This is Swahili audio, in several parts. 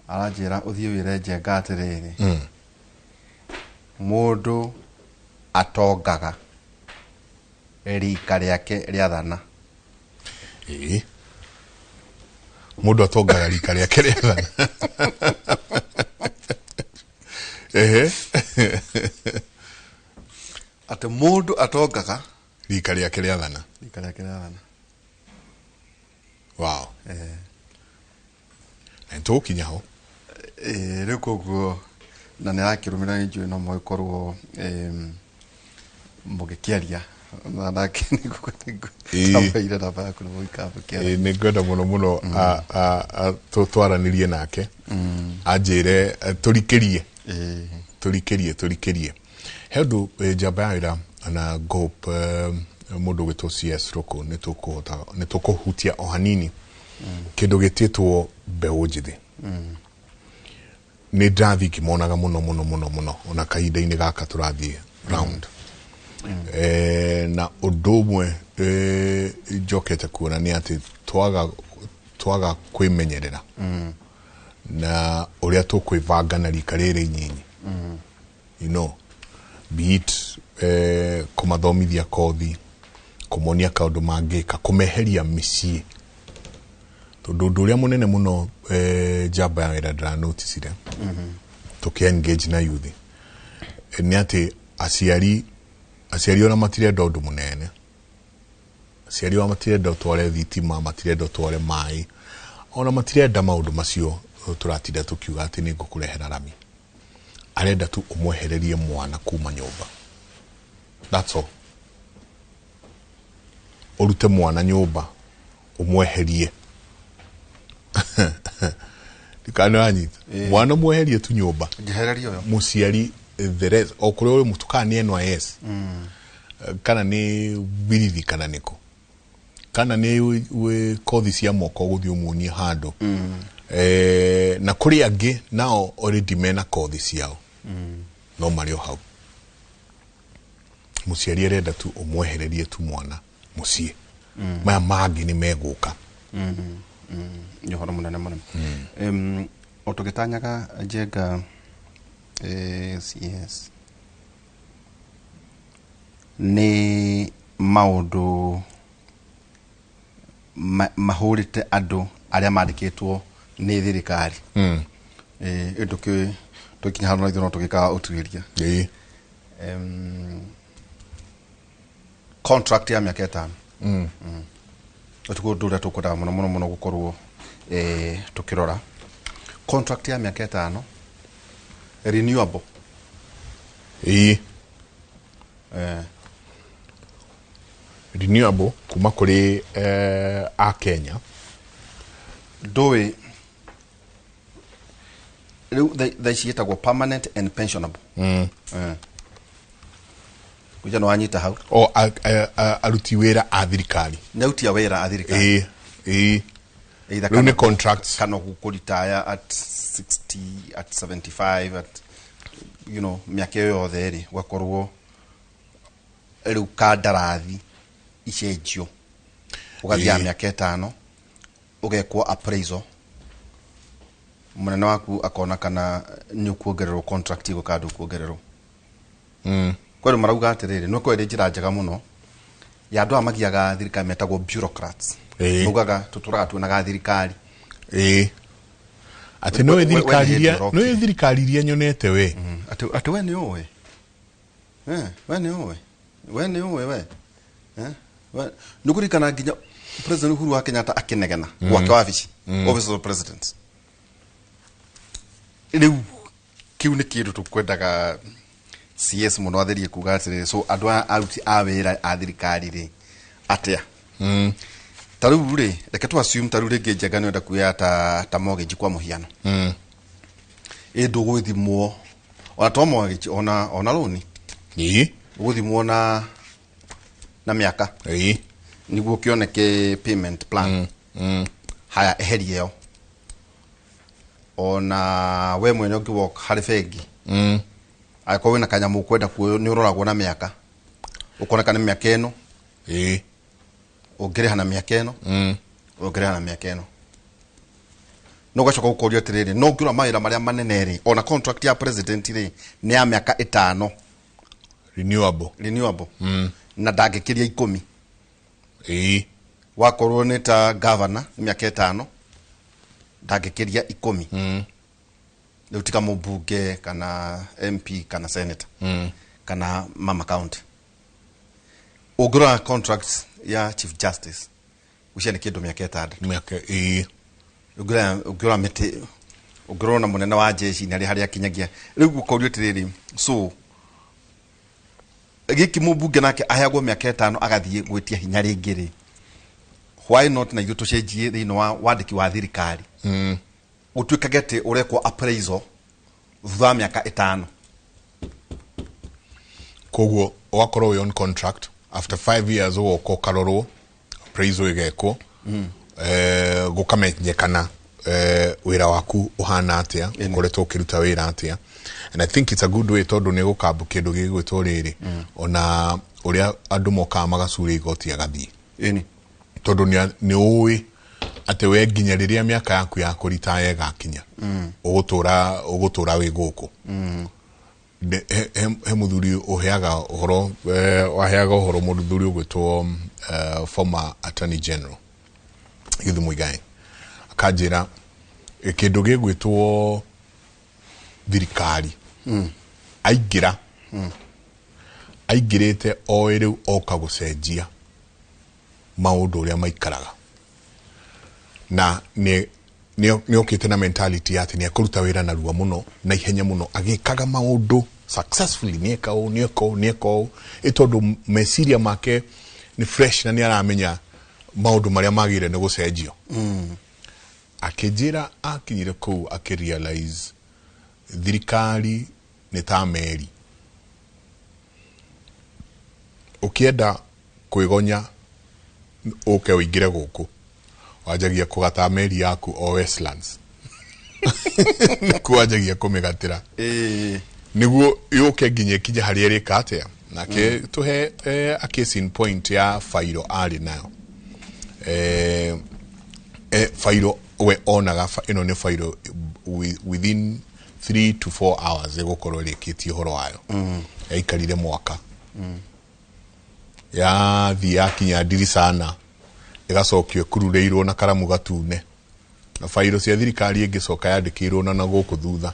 Arajira uthie wire njenga atiriri mundu atongaga rika riake riathana mundu atongaga rika riake riathana ate mundu atongaga rika riake riathana wow ento kinyaho rikuguo na nirakirumira njui no moikorwo mugikiaria na ndakini tabarĩra na baku no moikabukia ni ngwenda muno tutwaranirie nake anjire turikirie hendu jabaira na gop mundu gitwo CS roko nitukuhutia o hanini kindu gititwo mbeũ njithi ni ndathi kimonaga muno ona kahinda-ini gaka turathie round na udumwe jokete kuona ni ati twaga kwimenyerera na uria tukwivanga na rika riri nyinyi you know be it kumathomithia kothi kumonia kaundu mangika kumeheria micii tondu uria munene muno jaba ya ira notice ire tuki engage na youth ni ati aciari ona matirenda undu munene aciari wa matirenda tware thitima matirenda tware mai ona matirenda maundu macio turatinda tukiuga ati ni ngukurehera rami arenda tu umwehererie mwana kuma nyumba that's all urute mwana nyumba umweherie dikano anyita mwana mweherie tu nyumba ngehererio muciari the rest okure uri mutukani NYS kana ni birithi kana niko kana ni we kothi cia moko guthio muonie handu na kuri angi nao already mena kothi ciao no mario hau muciari arenda tu umwehererie tu mwana mucie maya mangi ni meguka nyohoro munene muno otugitanyaga njenga CS ni maundu mahurite andu aria mandikitwo ni thirikari tukinya hano ithino tugika utuiria contract ya miaka 5 tukuduria tukwenda muno gukorwo tukirora contract ya miaka 5 renewable renewable kuma kuri a Kenya doe they cietagwo permanent and pensionable kuja no anyita hau o aruti wira a thirikari nautia wira a thirikari either ni contracts kana gukuritaya at 60 at 75 at you know miaka yothe ri gwakorwo riu kandarathi icenjio ugathia miaka 5 ugekwo appraisal munene waku akona kana ni kuongererwo contract igo kandu kuongererwo kwero marauga atiriri no kwere njira njega muno ya andu amagiaga thirikari metagwo bureaucrats ugaga tuturaga tuonaga thirikari ati no thirikari iria nyonete we ati we ni owe we ni owe nukurikana nginya president Uhuru wa Kenyatta akinegena gwake wabici office of president riu kiu ni kindu tukwendaga CS muno atherie kuga atire so andu out a wira a thirikari ri atia taru ri reke tu assume taru ringi njega ni nda kuya ta mortgage kwa muhiano ndugu thimwo ona to mortgage ona loan guthimwo na miaka niguo kioneke payment plan haya eheri yo ona we mwene ukiwok hari fegi akowe na kanyamu kwenda kuo ni uroragwo na miaka ukona kana miaka eno ugire hana miaka eno ongerera na mĩaka ĩno no gacoka gũkũrio atirĩrĩ no ngĩrora mawĩra marĩa manene rĩ ona contract ya president rĩ nĩ ya mĩaka 5 renewable na ndangĩkĩria 10 wakorwo nĩ ta governor mĩaka 5 ndangĩkĩria 10 rĩu tika mũmbunge kana MP kana senator kana mama county ũngĩrora contracts ya chief justice ucia nĩ kĩndũ mĩaka 6 ũngĩrora mĩtĩ ũngĩrora na mũnene wa jeshi nĩ harĩa kinyagia rĩu gũkorio tirĩrĩ so gĩkĩ mũmbunge nake aheagwo mĩaka 5 agathiĩ gwĩtia hinya rĩngĩ rĩ why not na yuto cenjie thĩinĩ wa wandĩki wa thirikari ũtuĩkage atĩ ũrekwo appraisal thutha mĩaka 5 koguo wakorwo wĩ on contract after 5 years ũgoka ũkarorwo appraisal ĩgekwo gũkamenyekana wĩra waku ũhana atĩa ũkoretwo ũkĩruta wĩra atĩa and I think it's a good way tondũ nĩ gũkamba kĩndũ gĩgwĩtwo rĩrĩ ona ũrĩa andũ mokaga magacura igoti agathiĩ tondũ nĩ ũĩ atĩ we nginya rĩrĩa mĩaka yaku ya kũritaya ĩgakinya ũgũtũra wĩ gũkũ he mũthuri ũheaga ũhoro waheaga ũhoro mũthuri ũgwĩtwo former attorney general Githu Muigai akanjĩra kĩndũ gĩgwĩtwo thirikari aingĩrĩte o rĩu oka gũcenjia maũndũ ũrĩa maikaraga na nĩ okĩte na mentality ya atĩ nĩ akũruta wĩra na ruo mũno na ihenya mũno agĩkaga maũndũ successfully nĩ eka tondũ meciria make nĩ fresh na nĩ aramenya maũndũ marĩa magĩrĩire nĩ gũcenjio akĩnjĩra akinyire kũu akĩrealize thirikari nĩ ta meri ũkĩenda kwĩgonya ũke ũingĩre gũkũ wanjagia kũgata meri yaku o Westlands kwanjagia kũmĩgatĩra nĩguo yũke nginya ikinye harĩa ĩrĩka atĩa nake tũhe a case in point ya fairo arĩ nayo fairo we onaga ĩno nĩ fairo within 3 to 4 hours ĩgũkorwo ĩrĩkĩtie ũhoro wayo yaikarire mwaka yathi yakinya ndiricana ĩgacokio ĩkururĩirwo na karamu gatune na fairo cia thirikari ĩngĩcoka yandĩkĩirwo na gũkũ thutha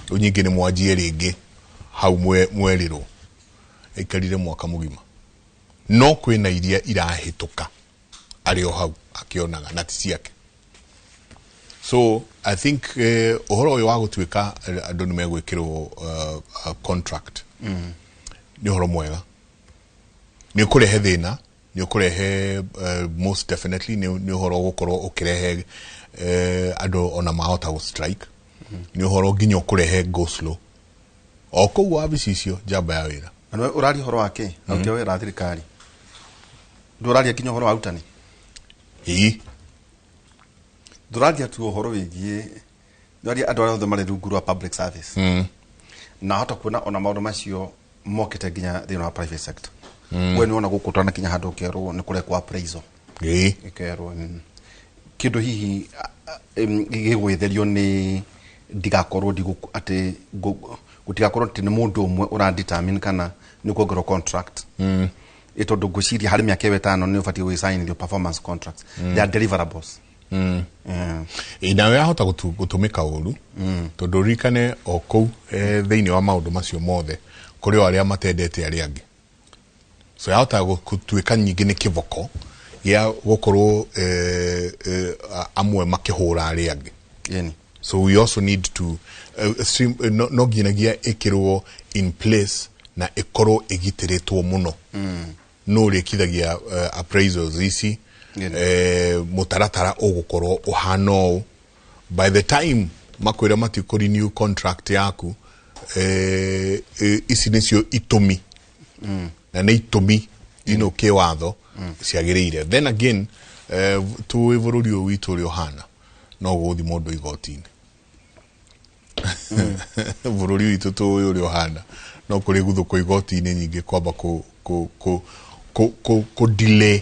rĩu nyingĩ nĩ mwanjie rĩngĩ hau mwerirwo ĩikarire mwaka mũgima no kwĩna iria irahĩtũka arĩ o hau akĩonaga na ti ciake so I think ũhoro ũyũ wa gũtuĩka andũ nĩ megwĩkĩrwo contract nĩ ũhoro mwega nĩ ũkũrehe thĩna nĩ ũkũrehe most definitely nĩ ũhoro gũkorwo ũkĩrehe andũ ona mahota gũ strike nĩ ũhoro nginya ũkũrehe go slow o kũu wabici icio njamba ya wĩra na ũrari ũhoro wake aruti wĩra thirikari ndũraria nginya ũhoro wa arutani ndũraria tu ũhoro wĩgiĩ ndũraria andũ arĩa othe marĩ rungu rwa public service na hota kuona ona maũndũ macio mokĩte nginya thĩinĩ wa private sector we nĩ wona gũkũ twana kinya handũ kerwo nĩ kũrekwo appraisal kerwo kĩndũ hihi gĩgwĩtherio nĩ ndigakorwo atĩ gũtigakorwo atĩ nĩ mũndũ ũmwe ũradetermine kana nĩ kuongerwo contract tondũ ngwĩciria harĩ mĩaka 5 nĩ ũbatiĩ gwĩsign your performance contracts they are deliverables nawe yahota gũtũmĩka ũru tondũ ririkane o kũu thĩinĩ wa maũndũ macio mothe kũrĩ o arĩa matendete arĩa angĩ so yahota gũtuĩka nyingĩ nĩ kĩboko gĩa gũkorwo amwe makĩhũra arĩa angĩ so we also need to no nginagia ĩkĩrwo in place na ĩkorwo ĩgitĩrĩtwo mũno no rĩkithagia appraisals ici mũtaratara ũgũkorwo ũhana ũũ by the time makwĩra matikũri new contract yaku ici nĩcio itũmi na nĩ itũmi kĩwatho ciagĩrĩire then again tũĩ bũrũri ũyũ witũ ũrĩa ũhana no gũthi mũndũ igoti-inĩ bũrũri witũ tũĩ ũrĩa ũhana no kũrĩ guthũkũ igoti-inĩ nyingĩ kwamba ku delay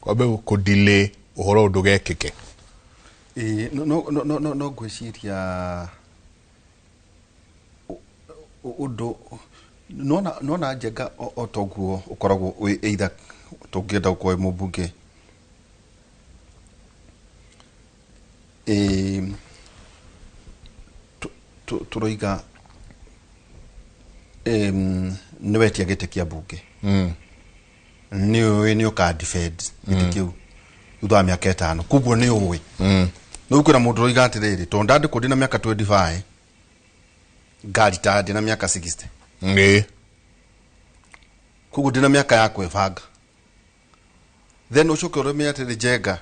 wabe ko delay uhoro ndugekeke no gwiciria undo nona njega otoguo ukoragwo either tungenda ukoe mubunge turoiga niwetia gite kia bunge ni uka defend gite kiu thutha miaka 5 kuguo ni uwi no kwira mundu roiga atiriri to ndandi kudi na miaka 25 ngari tadi na miaka 60 kuguo dina miaka ya kwebanga then ucoke uremia atiri jenga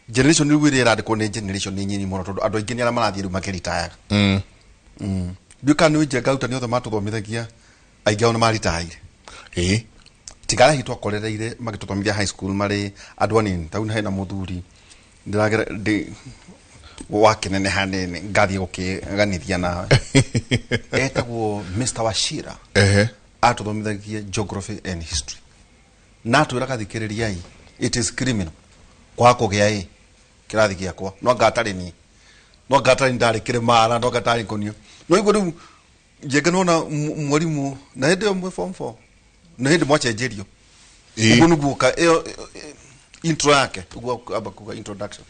generation ni wiri radi ko ne generation ni nyini muno tondu andu aingi ni ara marathie ru makeritaya duka ni jenga utani othe matuthomithagia aingi ona maritaire tigara hitwa korereire magituthomithia high school mari andu anini tauna hena muthuri ndiragera ndi wakinene hanene ngathie gukiganithia nawe etagwo Mr. Washira atuthomithagia geography and history na twira kathikiriria it is criminal kwa kugia kirathi giakwa no ngatari ndari kiremara no ngatari konio no iguru jega nona mwarimu na hende mwe form 4 na hende mwacenjerio ubunu buka intro yake abakuga introduction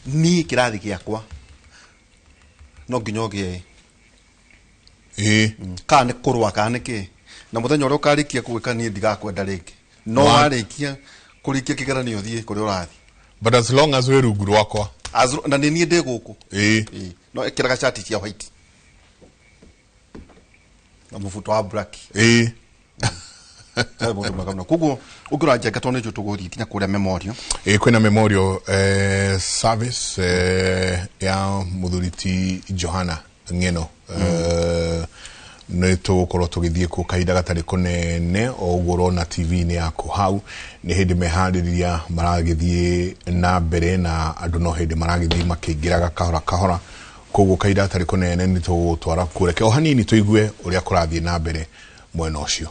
ni kirathi giakwa no nginyoge kana kurwa kana ke na muthenya uria ukarikia kuwika ni ndigakwenda ringi no arikia kurikia kigeranio thie kuri urathi but as long as we rungu rwakwa na ni ndi guku no ikiraga chati cia white na mufuto wa black mundu magamna kuguo ukura njega tone jo tuguri tinya kuria memorial kwina memorial service ya muthuriti Johana Ngeno no tugukorwo tugithie ku kaida gatari kunene oguro na TV ni yako hau ni hindi mehariria maragithie na mbere na andu no hindi maragithie makingiraga kahora koguo kaida gatari kunene ni tugutwara kureke o hanini tuigue uria kurathie na mbere mwena ucio.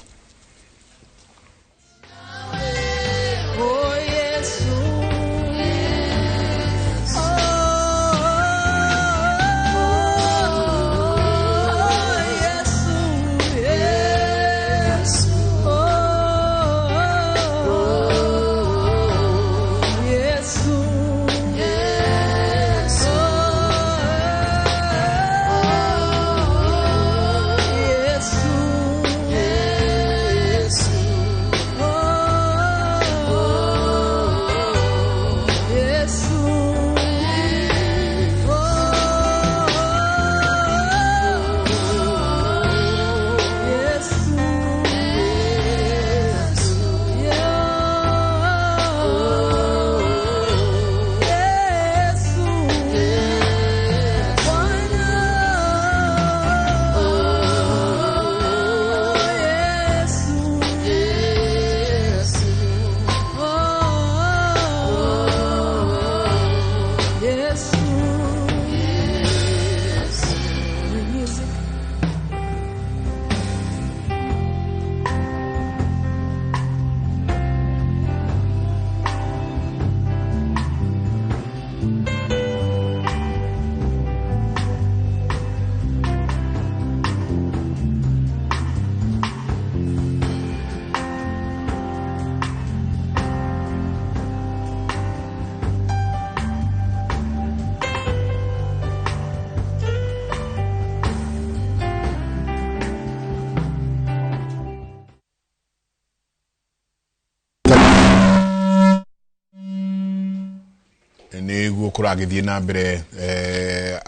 Niguo kuragithie na mbere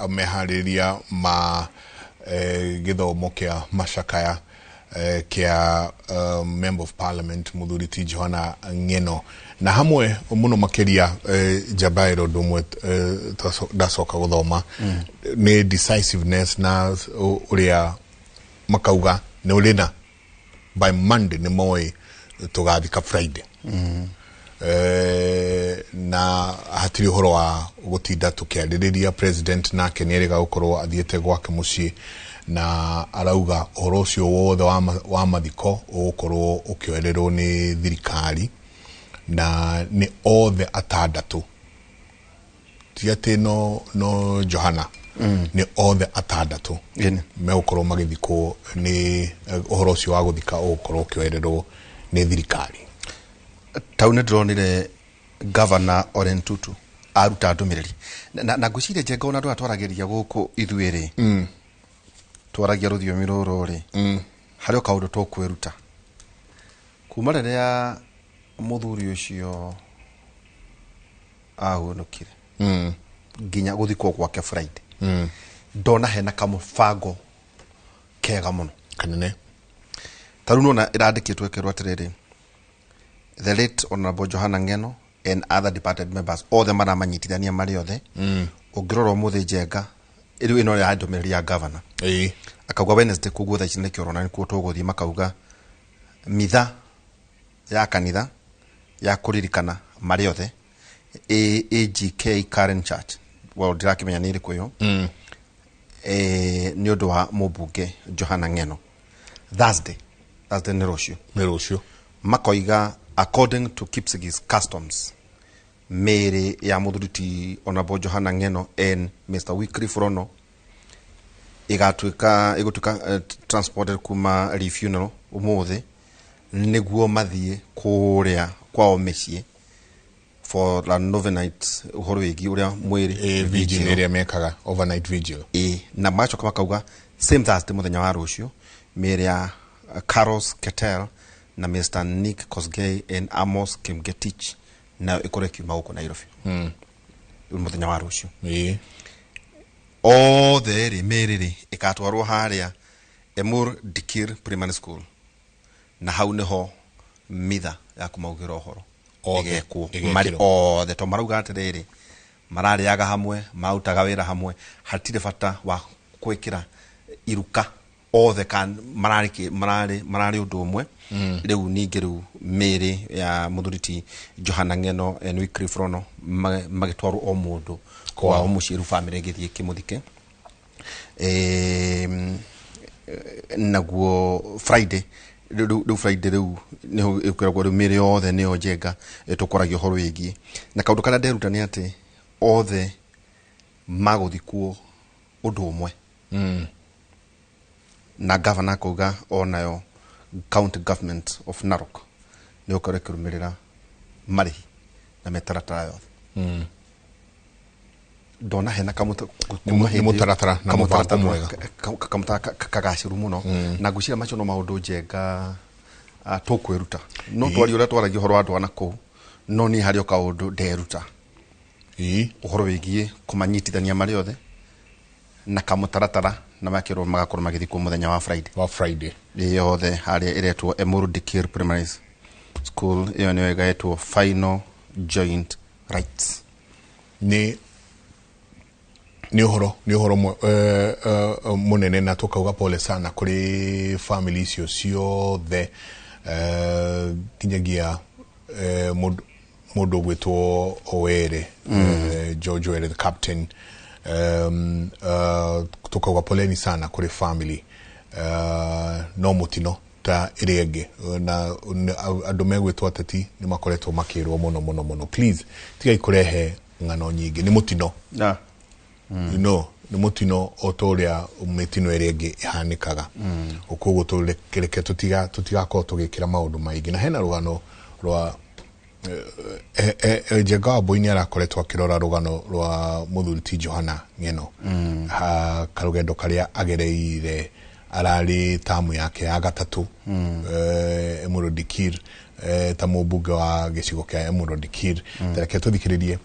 mehariria ma githomo kia macakaya kia member of parliament muthuriti Johana Ngeno na hamwe muno makeria jabairo dumwe dasoka guthoma ni decisiveness na uria makauga ni ulina by Monday ni moy tugathika Friday na hatiri horo wa gutinda tukiaririria president na kenierega gukorwo athiete gwake mucii na arauga horo ucio wothe wa mathiko ugukorwo ukioererwo ni thirikari na nĩ othe atandatũ ti atĩ no Johana nĩ othe atandatũ megũkorwo magĩthikwo nĩ ũhoro ũcio wa gũthika ũgũkorwo ũkĩoererwo nĩ thirikari. Tau nĩ ndĩronire Governor Oren Tutu aruta ndũmĩrĩri na ngwĩciria Njenga ona andũ atwaragĩria gũkũ ithuĩ rĩ twaragia rũthiomi rũrũ rĩ harĩ kaũndũ tũkwĩruta kuma rĩrĩa mũthuri ũcio ahonokire nginya gũthikwo gwake Friday ndona hena kamũbango kega mũno kanene. Tarĩu nona ĩrandĩkĩtwo ĩkerwo atĩrĩrĩ, the late Honorable Johana Ng'eno and other departed members othe maramanyitithania marĩ othe ũngĩrora ũmũthĩ Njenga ĩrĩ ĩno ya ndũmĩrĩri ya governor akauga Wednesday kuguo thaa ici nĩ kĩoro na nĩkuo tũgũthiĩ, makauga mitha ya kanitha ya kũririkana marĩ othe AGK Karen Church ndirakĩmenya nĩ ĩrĩkũ ĩyo nĩ ũndũ wa mũmbunge Johana Ng'eno Thursday nĩ rũciũ makoiga according to Kipsigis customs mĩĩrĩ ya mũthuri Honorable Johana Ng'eno and Mr. Wycliffe Rono igũtuĩka transported kuma refuneral ũmũthĩ nĩguo mathiĩ kũrĩa kwao mĩciĩ for a novenite ũhoro wĩgiĩ ũrĩa mwĩrĩ vigil ĩrĩa mekaga overnight vigil na macoka makauga same Thursday mũthenya wa rũciũ mĩĩrĩ ya Carlos Ketel na Mr. Nick Kosgei and Amos Kimgetich na ĩkorwo kiuma gũkũ Nairobi mũthenya wa rũciũ othe rĩ mĩĩrĩ rĩ ĩkatwarwo harĩa Emur Dikir Primary School na hau nĩho mitha ya kũmaugĩra ũhoro igekwo marĩ othe to marauga atĩrĩrĩ mararĩaga hamwe marutaga wĩra hamwe hatirĩ bata wa gwĩkĩra iruka othe kan mararĩ ũndũ ũmwe rĩu ningĩ rĩu mĩĩrĩ ya mũthuri Johana Ng'eno and Wycliffe Rono magĩtwarwo o mũndũ kwa mũciĩ rĩu famĩlĩ ĩgĩthiĩ kĩmũthike naguo Friday rĩu nĩho ĩkwĩragwo rĩu mĩĩrĩ yothe nĩyo Njenga tũkoragia ũhoro wĩgiĩ na kaũndũ karĩa nderuta nĩ atĩ othe magũthikwo ũndũ ũmwe na governor akauga onayo county government of Narok nĩ ũkorwo ĩkĩrũmĩrĩra marĩhi na mĩtaratara yothe ndona hena mũtaratara na mũbango mwega kagacĩru mũno na ngwĩciria macio no maũndũ Njenga tũkwĩruta no twari ũrĩa twaragia ũhoro wa andũ ana kũu no niĩ harĩ o kaũndũ nderuta ũhoro wĩgiĩ kũmanyitithania marĩ othe na kamũtaratara na makĩrwo magakorwo magĩthikwo mũthenya wa Friday yothe harĩa ĩretwo Emuru Dikir Primary School ĩyo nĩyo ĩgaĩtwo final joint rights ni ũhoro mũnene na tukauga pole sana kuri family icio ciothe kinyagia mũndũ gwĩtwo Owere George Owere the captain tukauga poleni sana kuri family no mutino ta ĩrĩa ĩngĩ na andũ megwĩtwo ateti nĩ makoretwo makĩrwo mũno please tiga ikurehe ng'ano nyingĩ nĩ mutino nĩ mutino o ũrĩa mĩtino ĩrĩa ĩngĩ ĩhanĩkaga ũkoguo tũreke tũtigakorwo tũgĩkĩra maũndũ maingĩ na hena rũgano rwa Njenga Wambũi arakoretwo akĩrora rũgano rwa mũthuri Johana Ng'eno karũgendo karĩa agereire ararĩ tamu yake ya gatatũ Emuru Dikir ta mũmbunge wa gĩcigo kĩa Emuru Dikir reke tũthikĩrĩrie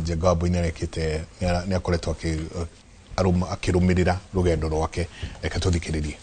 Njenga Wambũi nĩ akoretwo akĩrũmĩrĩra rũgendo rwake reke tũthikĩrĩrie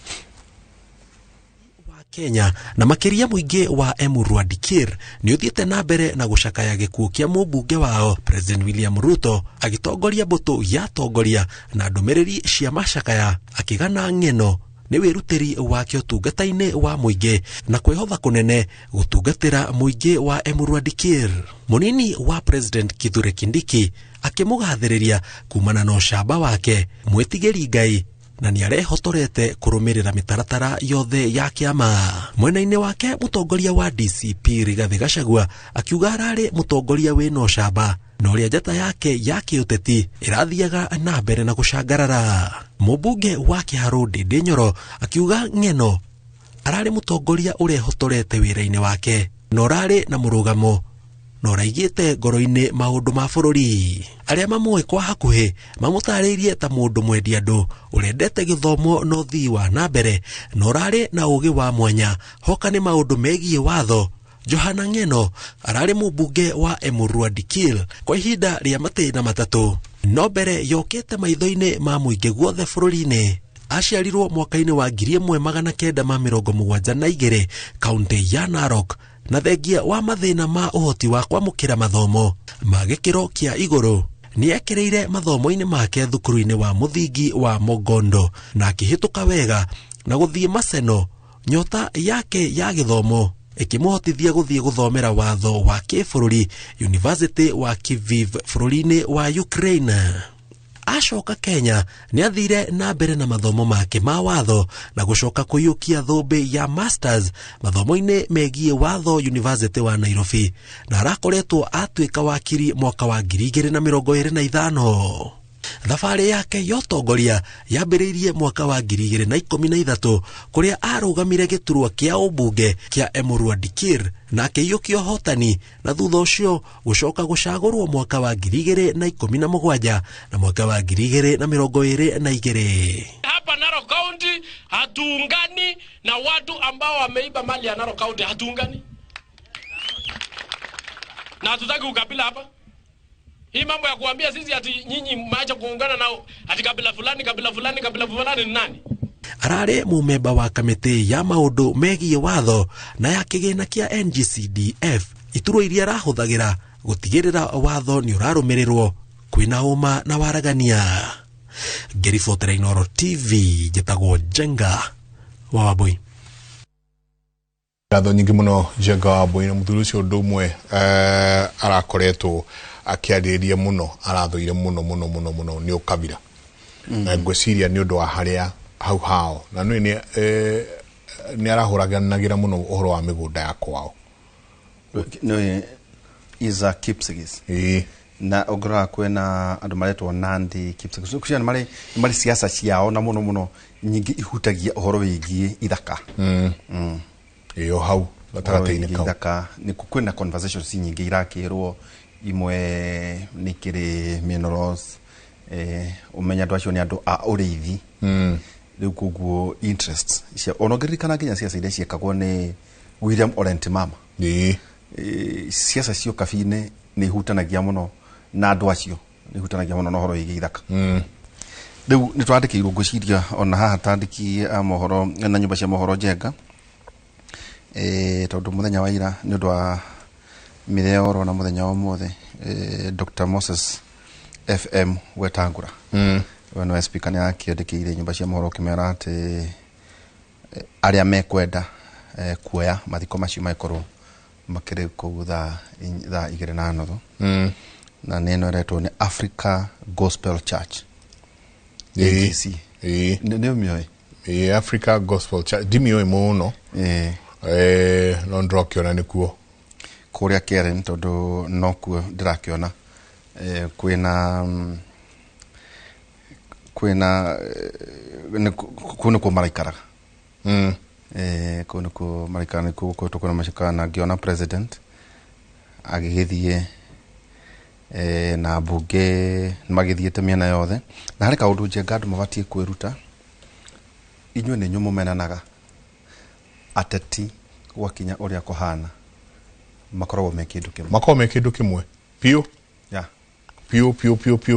Kenya na makiria mũingĩ wa Emuru Dikir nĩ ũthiĩte na mbere na gũcakaya gĩkuũ kĩa mũmbunge wao President William Ruto agĩtongoria mbũtũ ya tongoria na ndũmĩrĩri cia macakaya akĩgana Ng'eno nĩ wĩrutĩri wake ũtungata-inĩ wa mũingĩ na kwĩhotha kũnene gũtungatĩra mũingĩ wa Emuru Dikir. Mũnini wa President Kithure Kindiki akĩmũgathĩrĩria kumana na ũcamba wake mwĩtigĩri Ngai na niarehotorete kurumirira mitaratara yothe ya kiama. Mwena-ini wake mutongoria wa DCP Rigathi Gachagua akiuga arari mutongoria wina ucamba na uria njata yake ya kiuteti irathiaga na mbere na gucangarara. Mubunge wa Kiharu Ndindi Nyoro akiuga ng'eno arari mutongoria urehotorete wira-ini wake na urari na murugamo na uraigite ngoro-ini maundu ma bururi. Aria mamwe kwa hakuhi mamutariirie ta mundu mwendi andu urendete githomo no thii wa na mbere na urari na ugi wa mwanya hoka ni maundu megie watho. Johana Ng'eno arari mubunge wa Emurua Dikir kwa ihinda ria matina matatu no mbere yokite maitho-ini ma muingi guothe bururi-ini. Aciarirwo mwaka-ini wa 1972 kaunti ya Narok na thengia wa mathina ma uhoti wa kwamukira mathomo ma gikiro kia iguru. Niekireire mathomo-ini make thukuru-ini wa muthingi wa Mogondo na akihituka wega na guthie Maseno. Nyota yake ya githomo ikimuhotithia guthie guthomera watho wa kibururi University wa Kyiv bururi-ini wa Ukraine. Acoka Kenya ni athire na mbere na mathomo make ma watho na gucoka kuyukia thumbi ya masters mathomo-ini megie watho University wa Nairobi na arakoretwo atuika wakiri mwaka wa 2025. Thabari yake yotongoria yambiriirie mwaka wa 2013 kuria arugamire giturwa kia ubunge kia Emurua Dikir na akiyukio hotani na thutha ucio gucoka gucagurwo mwaka wa 2017 na mwaka wa 2022. Hapa Narok County hatuungani na watu ambao wameiba mali ya Narok County, hatuungani na hatutaki ukabila hapa. Hii mambo ya kuambia sisi ati nyinyi maacha kuungana na ati kabila fulani ni nani? Arare mumemba wa kamiti ya maundu megie watho na ya kigina kia NGCDF ituro iria rahuthagira gutigirira watho ni urarumirirwo kwina uma na waragania. Gerifotera Inoro TV jetagwo Jenga wa Wabui. Ngatho nyingi muno Jenga wa Wabui na muthuri ucio ndumwe arakoretwo akiariria muno arathoire muno ni ukabira na ngweciria ni undu wa haria hau hao na ni arahuraganagira muno uhoro wa migunda ya kwao no iza Kipsigis na ogora kwena andu maretwo Nandi Kipsigis kucia ni mari siasa ciao na muno nyingi ihutagia uhoro wigie ithaka iyo hau gatagataini kau ithaka ni kwena conversations nyingi irakirwo imwe nikiri minerals umenya andu acio ni andu a uriithi riu kuguo interests cia onogeririkana nginya ciaca iria ciekagwo ni William Orent Mama ciaca cio kabine ni ihutanagia muno na andu acio ni ihutanagia muno na horo wigi ithaka riu ni twandikirwo ngwiciria ona haha tandiki a mohoro na nyumba cia mohoro Jenga tondu muthenya wa ira ni undu wa mireoro na muthenya wa mothe Dr. Moses FM Wetangura wano speaker ni akiandikire nyumba cia mohoro kimera ati aria mekwenda kuoya mathiko macio maikorwo makiri kuutha 2:30 na neno retwo ni Africa Gospel Church AGC ni mioi Africa Gospel Church dimioi muno no ndrokiona nikuo kuria Karen tondu nokuo ndirakiona kwina kuno maraikaraga kuno maraikana kuko tukona mashikana ngiona president agigithie na bunge magithiete miena yothe na hari kaundu Jenga andu mabatie kwiruta inywe ni nyumo menanaga ateti wakinya uria kohana makoragwo me kindu kimwe pio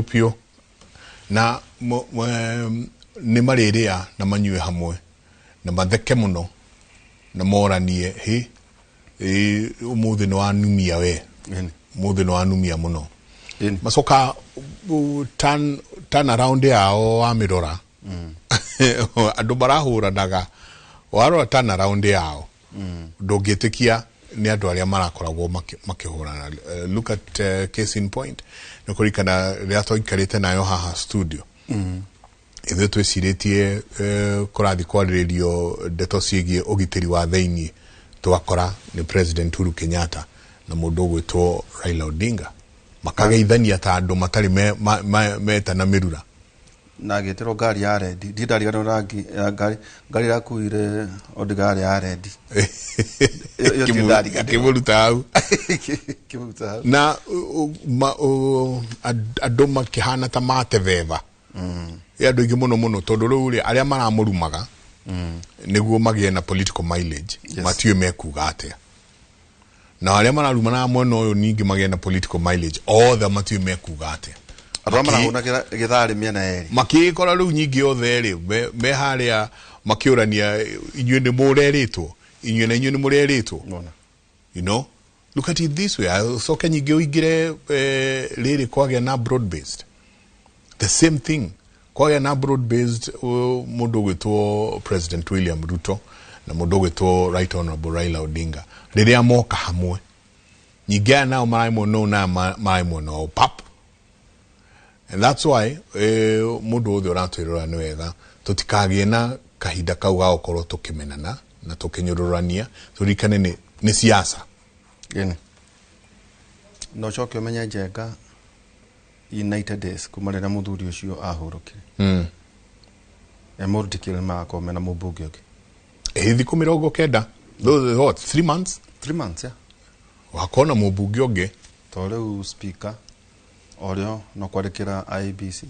pio na ni mariria na manyue hamwe na matheke muno na moranie umuthi no anumia we umuthi no anumia muno masoka turn around yao amirora andu barahuranaga waro turn around yao ndungitikia ni andu aria marakoragwo makihurana look at case in point no kurikana ria toikarite nayo haha studio ithuĩ twĩcirĩtie kũrathi kwarĩrĩrio ndeto ciĩgiĩ ũgitĩri wa thĩinĩ twakora nĩ President Uhuru Kenyatta na mũndũ ũgwĩtwo Raila Odinga makageithania ta andũ matarĩ metana mĩrura na gĩtĩrwo ngari ya rendi ndindarigana rangi ngari yakuire Odinga ya rendi kĩmũruta hau na andũ makĩhana ta mateveva andũ aingĩ mũno tondũ rĩu arĩa maramũrumaga nĩguo magĩe na political mileage matiũĩ mekuga atĩa na arĩa mararumana mwena ũyũ ningĩ magĩe na political mileage othe matiũĩ mekuga atĩa andũ marahũna gĩtharĩ mĩena yerĩ makĩkora rĩu nyingĩ othe rĩ me harĩa makĩũrania inyuĩ nĩ mũrerĩtwo inyuĩ na inyuĩ nĩ mũrerĩtwo you know look at it this way soke nyingĩ ũingĩre rĩrĩ kwagĩa na broad based the same thing kwagĩa na broad based mũndũ ũgwĩtwo President William Ruto na mũndũ ũgwĩtwo Right Honorable Raila Odinga rĩrĩa moka hamwe nyingĩ nao maraimwo no na maraimwo no pap. And that's why mũndũ ũthĩ ũratwĩrora nĩ wega tũtikagĩe na kahinda kau ga gũkorwo tũkĩmenana na tũkĩnyũrũrania tũrikane nĩ siasa no coke ũmenye Njenga United Days kuma rĩrĩa mũthuri ũcio ahũrũkire mũrutĩkĩre magakorwo mena mũmbunge ũngĩ thikũ 90 those what 3 months 3 months wakona mũmbunge ũngĩ to rĩu speaker orĩo no kwandĩkĩra IBC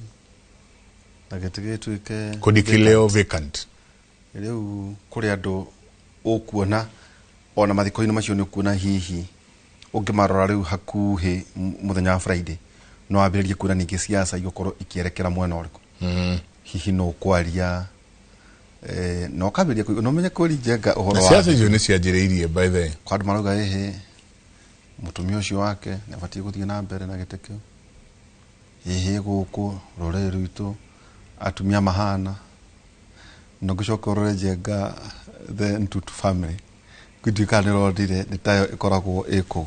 na gĩtĩgĩtuĩke kũdeclare vacant rĩu kũrĩ andũ ũkuona ona mathiko-inĩ macio nĩ ũkuona hihi ũngĩmarora rĩu hakuhĩ mũthenya wa Friday no ambĩrĩrie kuona ningĩ siasa igũkorwo ikĩerekera mwena ũrĩkũ hihi no kwaria no kabĩria kũigua no menye kũri Njenga ũhoro wa siasa icio nĩ cianjĩrĩirie by the way kwa andũ marauga mũtumia ũcio wake nĩ abatiĩ gũthiĩ na mbere na gĩtĩ kĩu gũkũ rũrĩrĩ rwitũ atumia mahana no gũcoka ũrore Njenga the Ntutu family gũtuĩka nĩ rondire nĩ tayo ĩkoragwo ĩkũ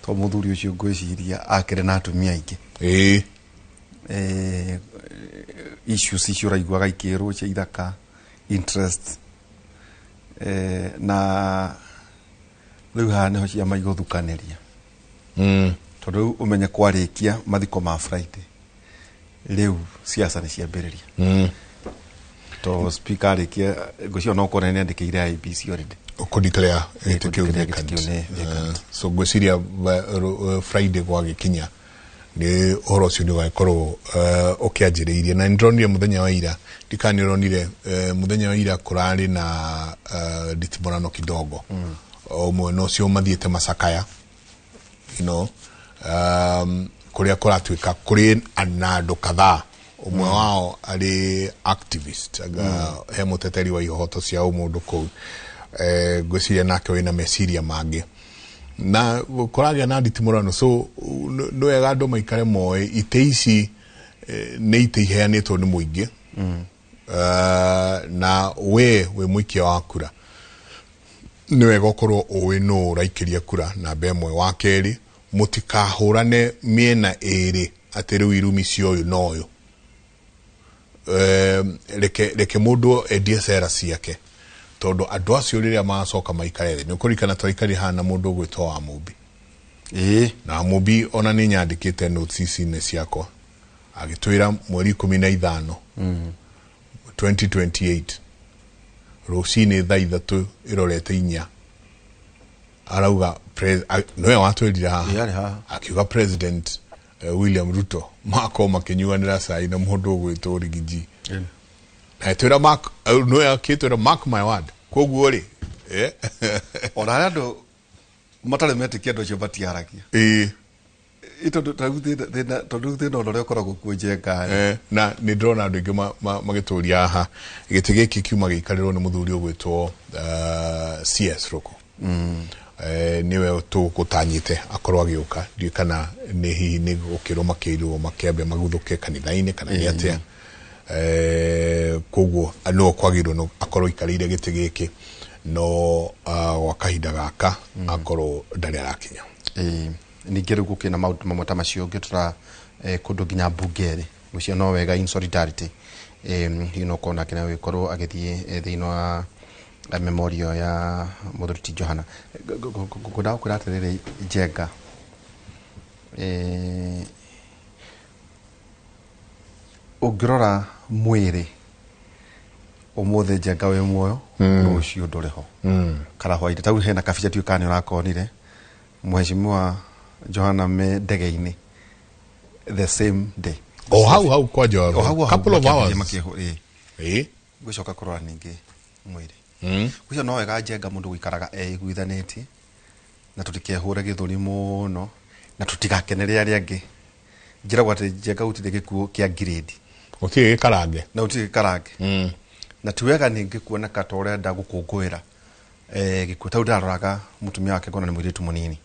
to mũthuri ũcio ngwĩciria akĩrĩ na atumia aingĩ issues icio raiguaga ikĩrwo cia ithaka interest na rĩu haha nĩho ciama igũthukanĩria tondũ ũmenye kwarĩkia mathiko ma Friday rĩu siasa nĩ ciambĩrĩria to speaker arĩkia ngũcio no kũrĩa nĩ andĩkĩire IBC already kũdeclare gĩtĩ kĩu vacant so ngwĩciria Friday gwagĩkinya nĩ ũhoro ũcio nĩ ũgagĩkorwo ũkĩanjĩrĩirie na nĩndĩronire mũthenya wa ira ndikanĩronire mũthenya wa ira kũrarĩ na nditimũrano kidogo mwena ũcio mathiĩte macakaya you know kũrĩa kũratuĩka kũrĩ na andũ kadhaa ũmwe wao arĩ activist he mũteteri wa ihoto cia mũndũ kũu ngwĩciria nake wĩna meciria mangĩ na kũragĩa na nditimũrano so nĩ wega andũ maikare moĩ itĩ ici nĩ itĩ iheanĩtwo nĩ mũingĩ na we mũikia wa kura nĩ wega ũkorwo ũĩ nũ ũraikĩria kura namba ĩmwe wa kerĩ mũtikahũrane mĩena ĩrĩ atĩ rĩu irumi cia ũyũ na ũyũ reke mũndũ endie sera ciake tondũ andũ acio rĩrĩa macoka maikare thĩ nĩ ũkũririkana twaikari hana mũndũ ũgwĩtwo wa Mũmbi na Mũmbi ona nĩ nyandĩkĩte notes ici-inĩ ciakwa agĩtwĩra mweri 15 2028 rũcinĩ thaa 3 ĩrorete 4 arauga nowe watwĩrire haha akiuga President William Ruto mako makinyuanĩra cai na mũndũ ũgwĩtwo Rigiji na etwĩra Mark nowe akĩtwĩra mark my word koguo rĩ ona andũ matarĩ metĩkia andũ acio matiaragia tondũ thĩna ũrĩa ũkoragwo kuo Njenga na nĩ ndĩrona andũ aingĩ magĩtũria haha gĩtĩ gĩkĩ kiuma gĩikarĩrwo nĩ mũthuri ũgwĩtwo CS Roko niwe tũgũtanyĩte akorwo agĩũka ndiũ kana nĩ hihi nĩ gũkĩrwo makĩirwo makĩambia maguthũke kanitha-inĩ kana nĩ atĩa koguo no kwagĩrwo akorwo ikarĩire gĩtĩ gĩkĩ no gwa kahinda gaka akorwo ndarĩ arakinya ningĩ rĩu gũkĩna maũndũ mamwe ta macio ũngĩtũra kũndũ nginya mbunge-rĩ gũcio no wega in solidarity kona kena wikorwo agithie thiino wa memorial ya Mũthuri Johana ngoda kuratirire Njenga ungirora mwiri umuthe Njenga we muoyo rucio nduriho kara hwaite tau hena kabica tuikane urakonire Mheshimiwa Johana me ndege-ini the same day hau kwa Johana couple of hours gwicoka kurora ningi mwiri gwico no wega Njenga mundu gwikaraga iguithanĩtie na tutikehure githuri muno na tutigakenere aria angi njiragwo ati Njenga utire gikuo kia grade utige karange na utige karange na tuwega ningi kuona katore nda gukungwira gikuo tau ndaroraga mutumia wake ngona ni mwiritu munini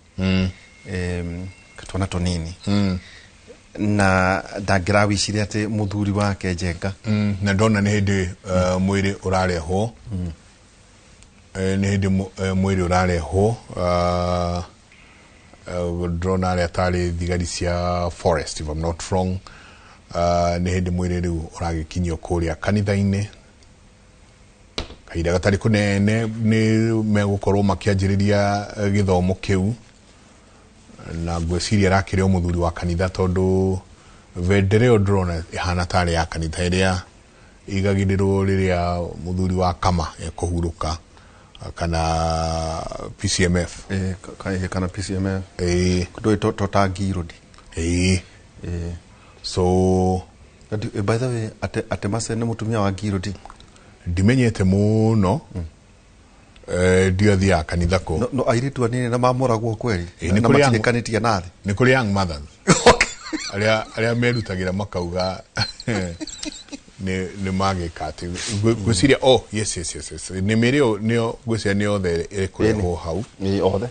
katwana tonini na ndagira wiciria ati muthuri wake Njenga na ndona ni hindi mwiri urareho ni hindi mwiri urareho drona aria tari thigari cia forest if I'm not wrong ni hindi mwiri riu uragikinyio kuria kanitha-ini kaida gatari kunene ni megukorwo makianjiriria githomo kiu na gwiciria rakire muthuri wa kanitha tondu vendereo drona ihana tari ya kanitha iria igagirirwo riria muthuri wa kama ekuhuruka kana PCMF kana PCMF ndo totangi road so by the way ate masene mutumia wa Girodi ndimenyete muno diathia kanitha ko no airitu anini na mamoragwo kweli na matikanitie nathi ni kuri young mothers aria merutagira makauga ni magikati gwiciria yes ni mirio nio gwiciria ni othe ikureho hau ni othe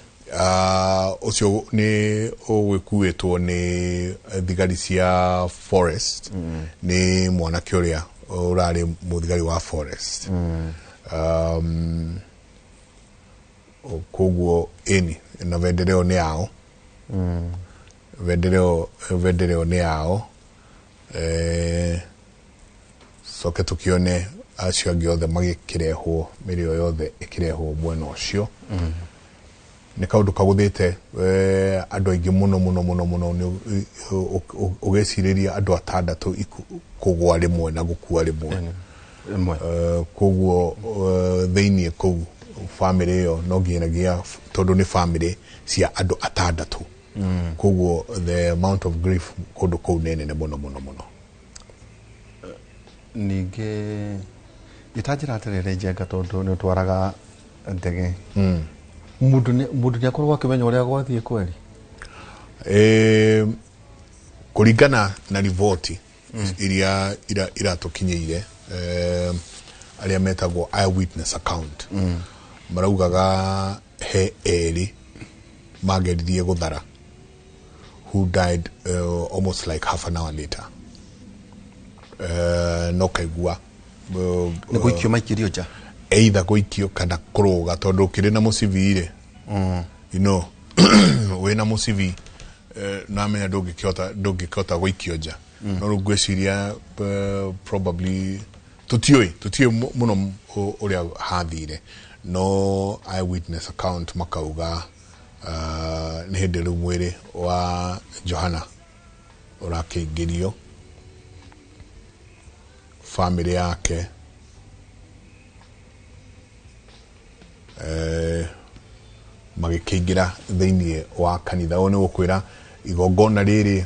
ucio ni ugwikuitwo ni thigari cia forest ni mwanake uria urari muthigari wa forest koguo eni na vendereo ni yao vendereo ni yao soke tukione acio angi othe magikirehwo mirio yothe ikirehwo mwena ucio ni kaundu kaguthite andu aingi muno ni ugeciriria andu atandatu kugwa rimwe na gukua rimwe koguo theinie kou family yo no nginagia tondu ni family cia andu atandatu koguo the amount of grief kundu kou nene muno ninge itajira aterere Njenga tondu ni twaraga ndege mundu ni akorwo akimenya uria gwathie kweli kuringana na rivoti iria iratukinyeire aria metagwo eyewitness account maraugaga he eri mageririe guthara who died almost like half an hour later no kaigua ni guikio maikirio ja either guikio kana kuruga tondu kiri na musivire you know wena musivi na menya ndungikota guikio ja no rugweciria probably tutioi muno uria hathire no eyewitness account makauga ni hindi riu mwiri wa Johana urakingirio family yake magikingira theinie wa kanitha one gukwira igongona riri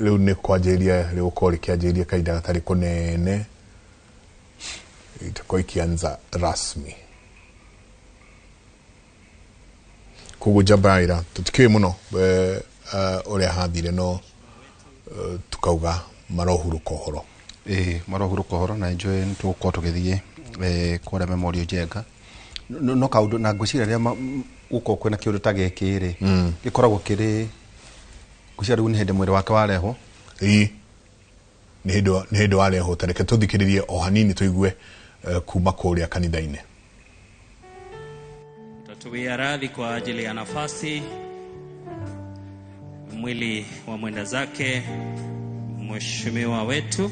riu ni kwanjiria riuko rikianjiria kaida gatari kunene itako ikianza rasmi kugu jabaira tutikiwe muno uria hathire no tukauga marohuru kohoro marohuru kohoro na enjoy ntuko tugithie kwa memorial Njenga no kaundu na ngwiciria ria uko kwena kiundu ta gekiri gikoragwo kiri ngwiciria riu ni hindi mwiri wake wareho ni hindi wareho tareke tuthikiririe o hanini tuigue kuma kuria kanitha-ini. Tutatuia radhi kwa ajili ya nafasi mwili wa mwenda zake mheshimiwa wetu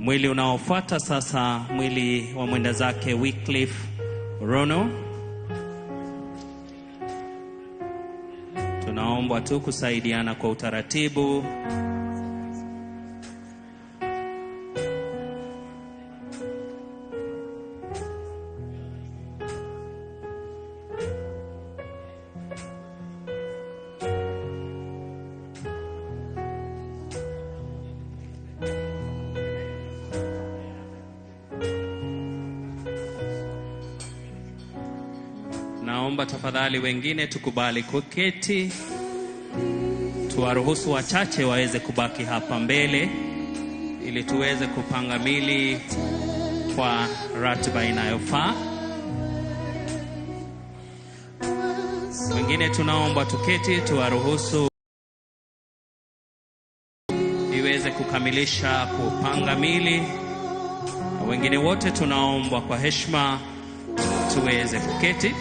Mwili unaofuata sasa, mwili wa mwenda zake Wycliffe Rono. Tunaomba tu kusaidiana kwa utaratibu. Naomba tafadhali wengine tukubali kuketi. Tuwaruhusu wachache waweze kubaki hapa mbele ili tuweze kupanga mili kwa ratiba inayofaa. Wengine tunaomba tuketi, tuwaruhusu iweze kukamilisha kupanga mili. Wengine wote tunaomba kwa heshima tuweze kuketi.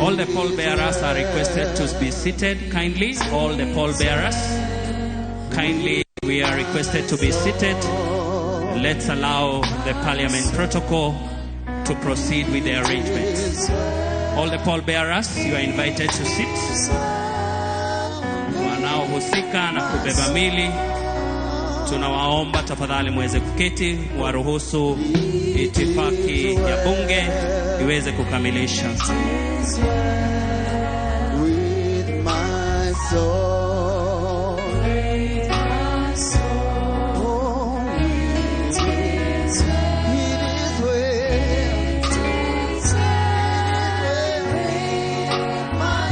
All the pallbearers are requested to be seated kindly. All the pallbearers, kindly, we are requested to be seated. Let's allow the Parliament protocol to proceed with the arrangements. All the pallbearers, you are invited to sit. Wanaohusika na kubeba mili, tunawaomba tafadhali muweze kuketi, waruhusu itifaki ya bunge iweze kukamilisha. With my soul, with my soul, it is well, my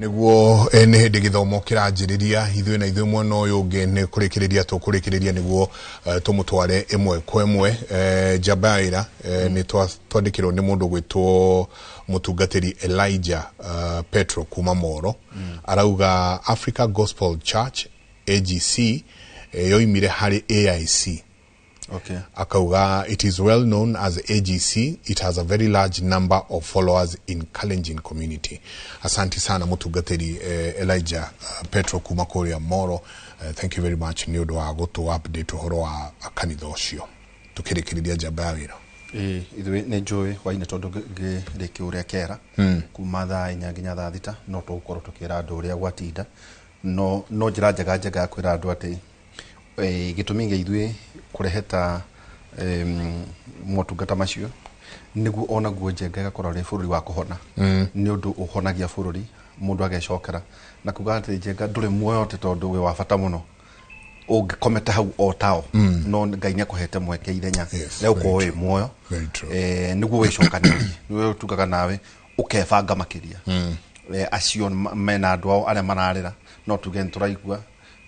niguo ni hindi githomo kiranjiriria ithuĩ na ithuĩ mwena ũyũ ũngĩ nĩ kũrĩkĩrĩria tũkũrĩkĩrĩria niguo tũmũtware ĩmwe kwa ĩmwe. Tabarĩra nĩ twandĩkĩrwo nĩ mũndũ gwĩtwo mũtungatĩri Elijah Petro kuma Moro. Arauga Africa Gospel Church AGC yoimire harĩ AIC. Okay. Akauga it is well known as AGC. It has a very large number of followers in Kalenjin community. Asante sana mutungatiri Elijah Petro kuma kũrĩa Moro. Thank you very much ni ũndũ wa gũtũ update ũhoro wa kanitha ũcio. Tukĩrĩkĩrĩria Tabarĩra. Ithuĩ nĩ njũĩ hwainĩ tondũ gĩrĩkĩ ũrĩa kera kuma thaa 4 nginya thaa 6 no tũgũkorwo tũkĩra andũ ũrĩa gwatinda no njĩra njega ya kwĩra andũ atĩ gĩtũmi gĩa ithuĩ kũreheta motungata macio nĩguo onaguo njenga ĩgakorwo rĩ bũrũri wa kũhona nĩ ũndũ ũhonagia bũrũri mũndũ agecokera na kuga atĩ njenga ndũrĩ muoyo te tondũ wĩ wa bata mũno ũngĩkomete hau o tao no Ngai nĩakũhete mweke ithenya na ũkorwo wĩ muoyo nĩguo wĩcokanĩrie nĩwe ũtugaga nawe ũkebanga makĩria acio mena andũ ao arĩa mararĩra no tuge nĩtũraigua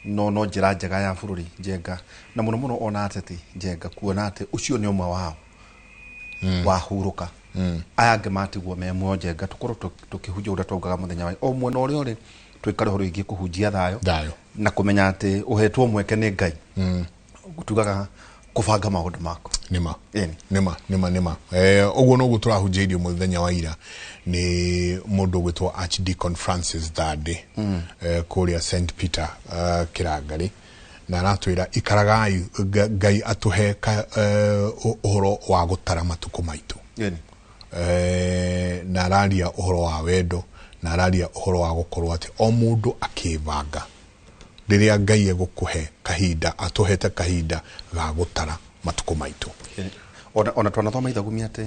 no njĩra njega ya bũrũri njenga na mũno mũno ona atete njenga kuona atĩ ucio nĩ ũmwe wao wahurũka aya angĩ matigwo me muoyo njenga tũkorwo tũkĩhunjia ũrĩa twaugaga mũthenya wa o mwena ũrĩa ũrĩ twĩkare ũhoro wĩgiĩ kũhunjia thayũ na kũmenya atĩ ũhetwo mweke nĩ Ngai tugaga kũbanga maũndũ mako nĩma ũguo noguo tũrahunjĩirio mũthenya wa ira nĩ mũndũ gwĩtwo Archdeacon Francis Thande kũrĩa St Peter Kĩrangari na aratwĩra ikaragai Ngai atũhe ũhoro wa gũtara matukũ maitũ na araria ũhoro wa wendo na araria uhoro wa gukorwo ati o mundu akibanga riria Ngai egukuhe kahinda atuhete kahinda ga gutara matuko maitu ona twanathoma ithagumia ati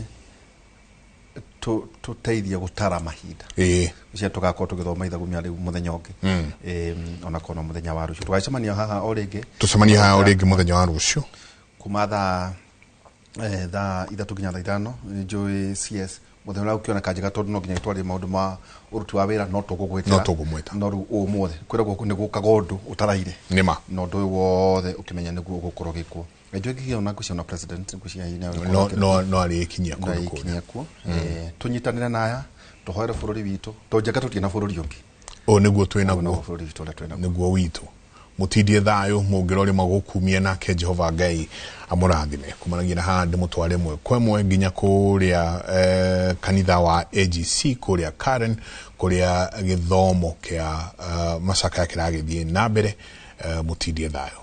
tuteithia gutara mahinda cia tugakorwo tugithoma ithagumia riu muthenya ungi ona kono muthenya wa rucio tugacemania haha o ringi muthenya wa rucio kuma thaa ithatu nginya thaa ithano njui CS muthenya ukiona kanjega tondu no nginya itwari maundu ma uruti wa wira no tugumwita no ru umuthi kwiragwo ni gukaga undu utaraire nima no ndu wothe ukimenya niguo gukorwo gikwo njui ngiona kuciona president kucia ina no ari ikinyia kuo tunyitanire naya tuhoere bururi witu tonjeka tutina bururi ungi o niguo twina niguo witu mutindie thayo mungirori magukumie nake Jehova Ngai amurathime kumanagira handi mutware mwe kwemwe nginya kuria kanitha wa AGC kuria Karen kuria githomo kia masaka kiragithie na mbere mutindie thayo.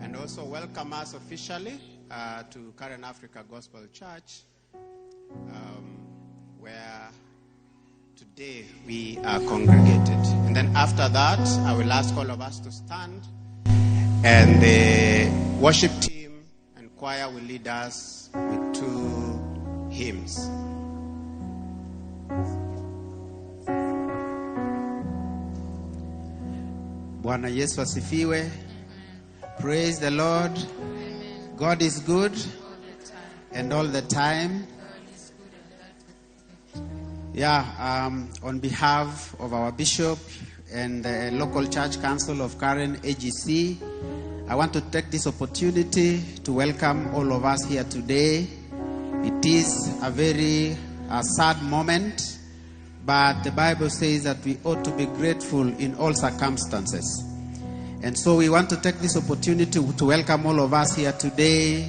And also welcome us officially to Karen Africa Gospel Church, where today we are congregated. And then after that, I will ask all of us to stand, and the worship team and choir will lead us with 2 hymns. Bwana Yesu asifiwe. Praise the Lord. God is good and all the time. On behalf of our bishop and the local church council of Karen AGC, I want to take this opportunity to welcome all of us here today. It is a very sad moment, but the Bible says that we ought to be grateful in all circumstances. And so we want to take this opportunity to welcome all of us here today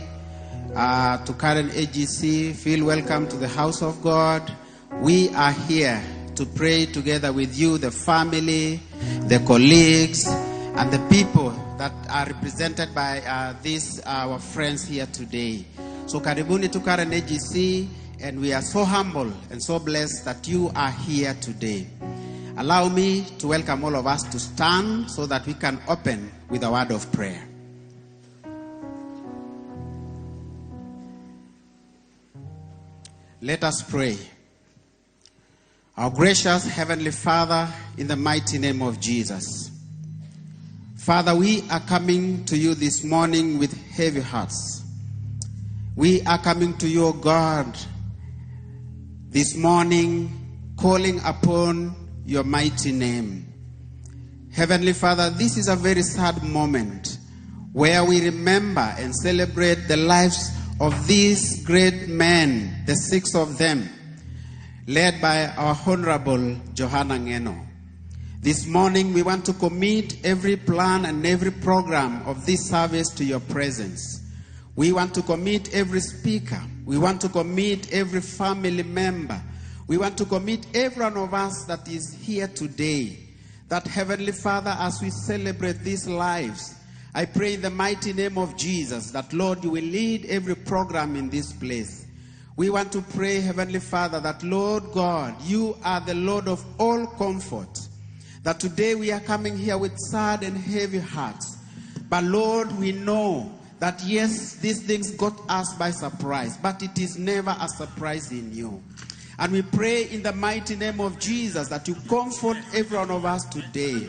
to Karen AGC. Feel welcome to the house of God. We are here to pray together with you, the family, the colleagues, and the people that are represented by these our friends here today. So karibuni to Karen AGC, and we are so humble and so blessed that you are here today. Allow me to welcome all of us to stand so that we can open with a word of prayer. Let us pray. Our gracious Heavenly Father, in the mighty name of Jesus. Father, we are coming to you this morning with heavy hearts. We are coming to you, O God, this morning, calling upon your mighty name. Heavenly Father, this is a very sad moment where we remember and celebrate the lives of these great men, the 6 of them, led by our Honorable Johanna Ngeno. This morning we want to commit every plan and every program of this service to your presence. We want to commit every speaker. We want to commit every family member. We want to commit every one of us that is here today. That Heavenly Father, as we celebrate these lives, I pray in the mighty name of Jesus that, Lord, you will lead every program in this place. We want to pray, Heavenly Father, that, Lord God, you are the Lord of all comfort. That today we are coming here with sad and heavy hearts. But, Lord, we know that, yes, these things got us by surprise, but it is never a surprise in you. And we pray in the mighty name of Jesus that you comfort every one of us today.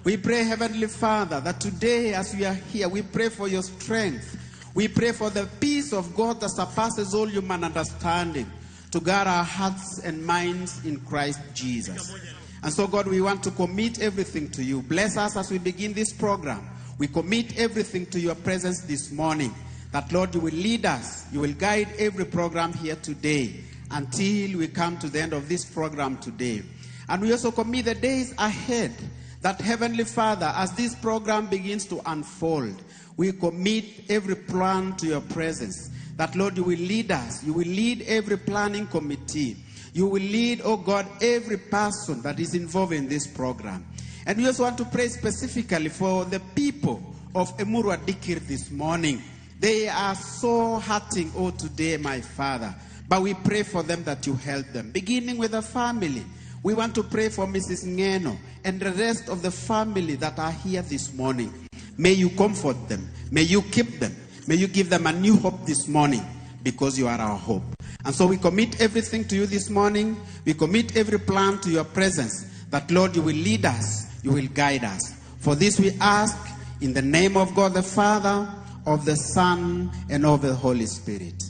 We pray, Heavenly Father, that today as we are here, we pray for your strength. We pray for the peace of God that surpasses all human understanding to guard our hearts and minds in Christ Jesus. And so, God, we want to commit everything to you. Bless us as we begin this program. We commit everything to your presence this morning. That, Lord, you will lead us. You will guide every program here today until we come to the end of this program today. And we also commit the days ahead, that Heavenly Father, as this program begins to unfold, we commit every plan to your presence. That, Lord, you will lead us. You will lead every planning committee. You will lead, oh God, every person that is involved in this program. And we also want to pray specifically for the people of Emurua Dikir this morning. They are so hurting, oh, today, my Father. But we pray for them that you help them. Beginning with the family. We want to pray for Mrs. Ngeno and the rest of the family that are here this morning. May you comfort them. May you keep them. May you give them a new hope this morning, because you are our hope. And so we commit everything to you this morning. We commit every plan to your presence, that, Lord, you will lead us, you will guide us. For this we ask in the name of God the Father, of the Son, and of the Holy Spirit.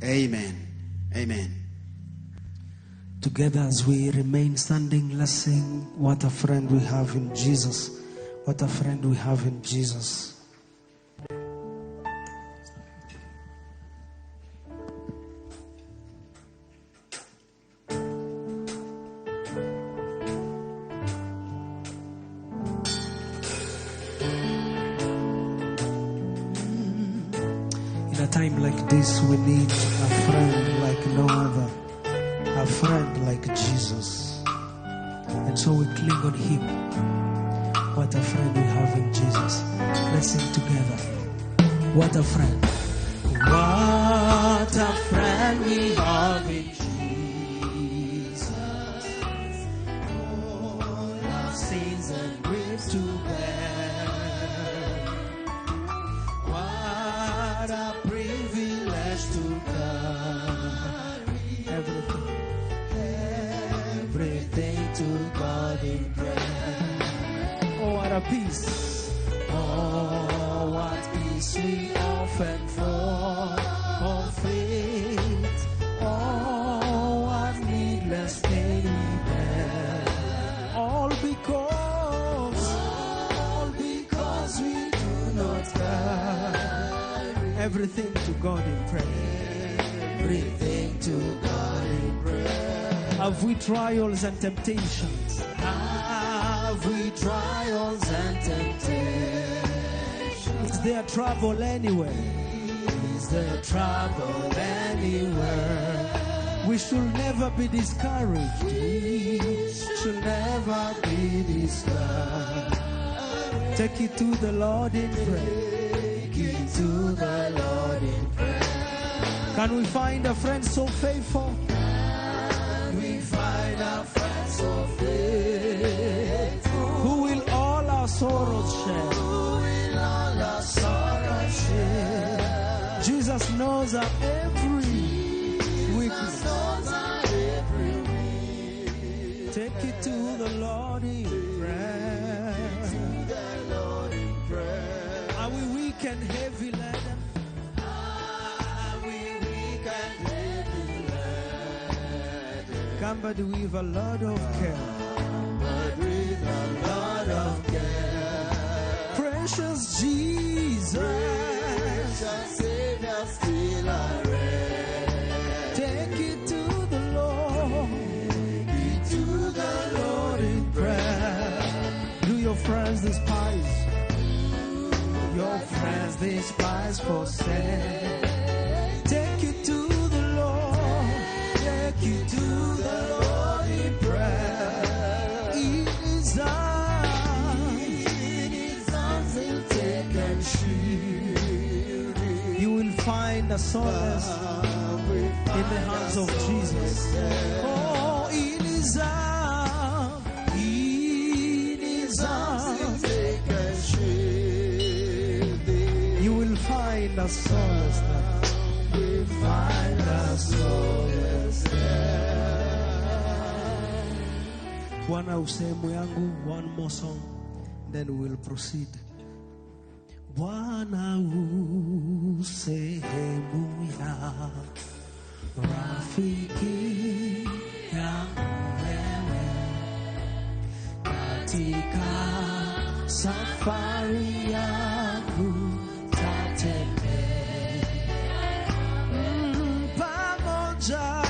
Amen. Amen. Together as we remain standing, let's sing, what a friend we have in Jesus. What a friend we have in Jesus. In a time like this, we need a friend like no other. A friend like Jesus. And so we cling on him. What a friend we have in Jesus. Let's sing together. What a friend. What a friend we have in Jesus. All our sins and griefs to bear. What a privilege to carry everything to God in prayer. Oh, what a peace. Oh, what peace we often fall of faith. Oh, what needless pain we bear. All because we do not carry everything to God in prayer. Everything to God in prayer. Have we trials and temptations? Have we trials and temptations? Is there trouble anywhere? Is there trouble anywhere? We should never be discouraged. We should never be discouraged. Take it to the Lord in prayer. Take it to the Lord in prayer. Can we find a friend so faithful? Find a friend so faithful, who will all our sorrows share. Who will all our sorrows share. Jesus knows our every weakness. Take it to the Lord in prayer. Are we weak and heavy laden? Come but with a lot of care. But with a lot of care. Precious Jesus. Precious Savior, still I reign. Take it to the Lord. Take it to the Lord in prayer. Do your friends despise? Your friends despise for sin. Take it to the Lord. Take it to the Lord in prayer. In His arms He'll take and shield. You will find a solace in the hands of Jesus. Oh, in His arms He'll take and shield. You will find a solace there. You find a solace there. Bwana usehemu yangu, one more song, then we'll proceed. Bwana usehemu ya rafiki yangu wewe, katika safari yangu tatembea pamoja.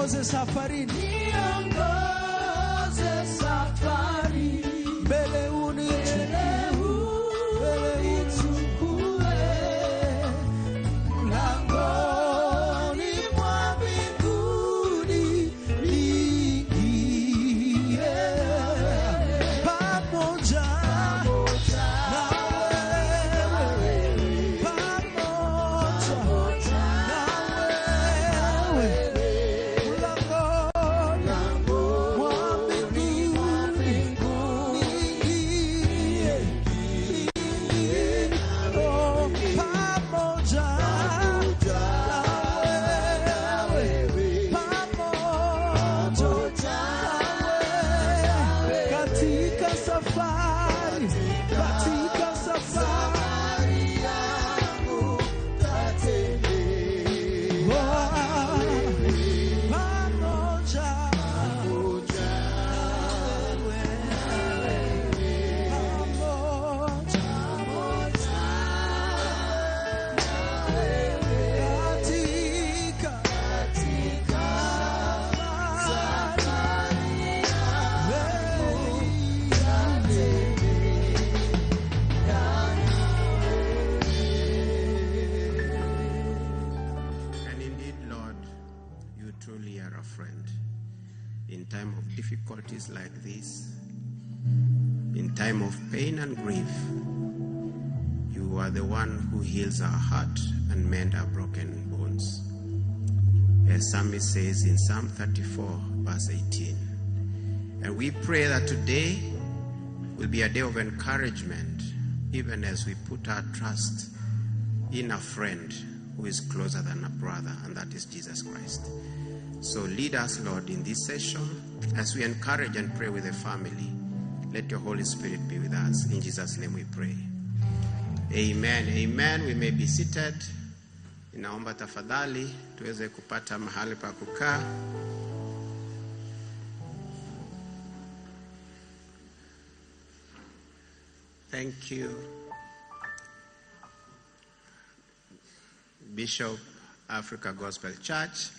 niongoze safarini, niongoze safari, mbele unichukue, langoni mwa mbinguni niingie, pamoja na wewe, pamoja na wewe, langoni mwa mbinguni niingie, oh, pamoja katika safari yangu tatembea, pamoja And indeed, Lord, you truly are a friend. In time of difficulties like this, in time of pain and grief, you are the one who heals our heart and mends our broken bones. As Psalmist says in Psalm 34, verse 18. And we pray that today will be a day of encouragement, even as we put our trust in a friend who is closer than a brother, and that is Jesus Christ. So lead us, Lord, in this session as we encourage and pray with the family. Let your Holy Spirit be with us. In Jesus' name we pray. Amen. Amen. We may be seated. Ninaomba tafadhali tuweze kupata mahali pa kukaa. Thank you, Bishop, Africa Gospel Church,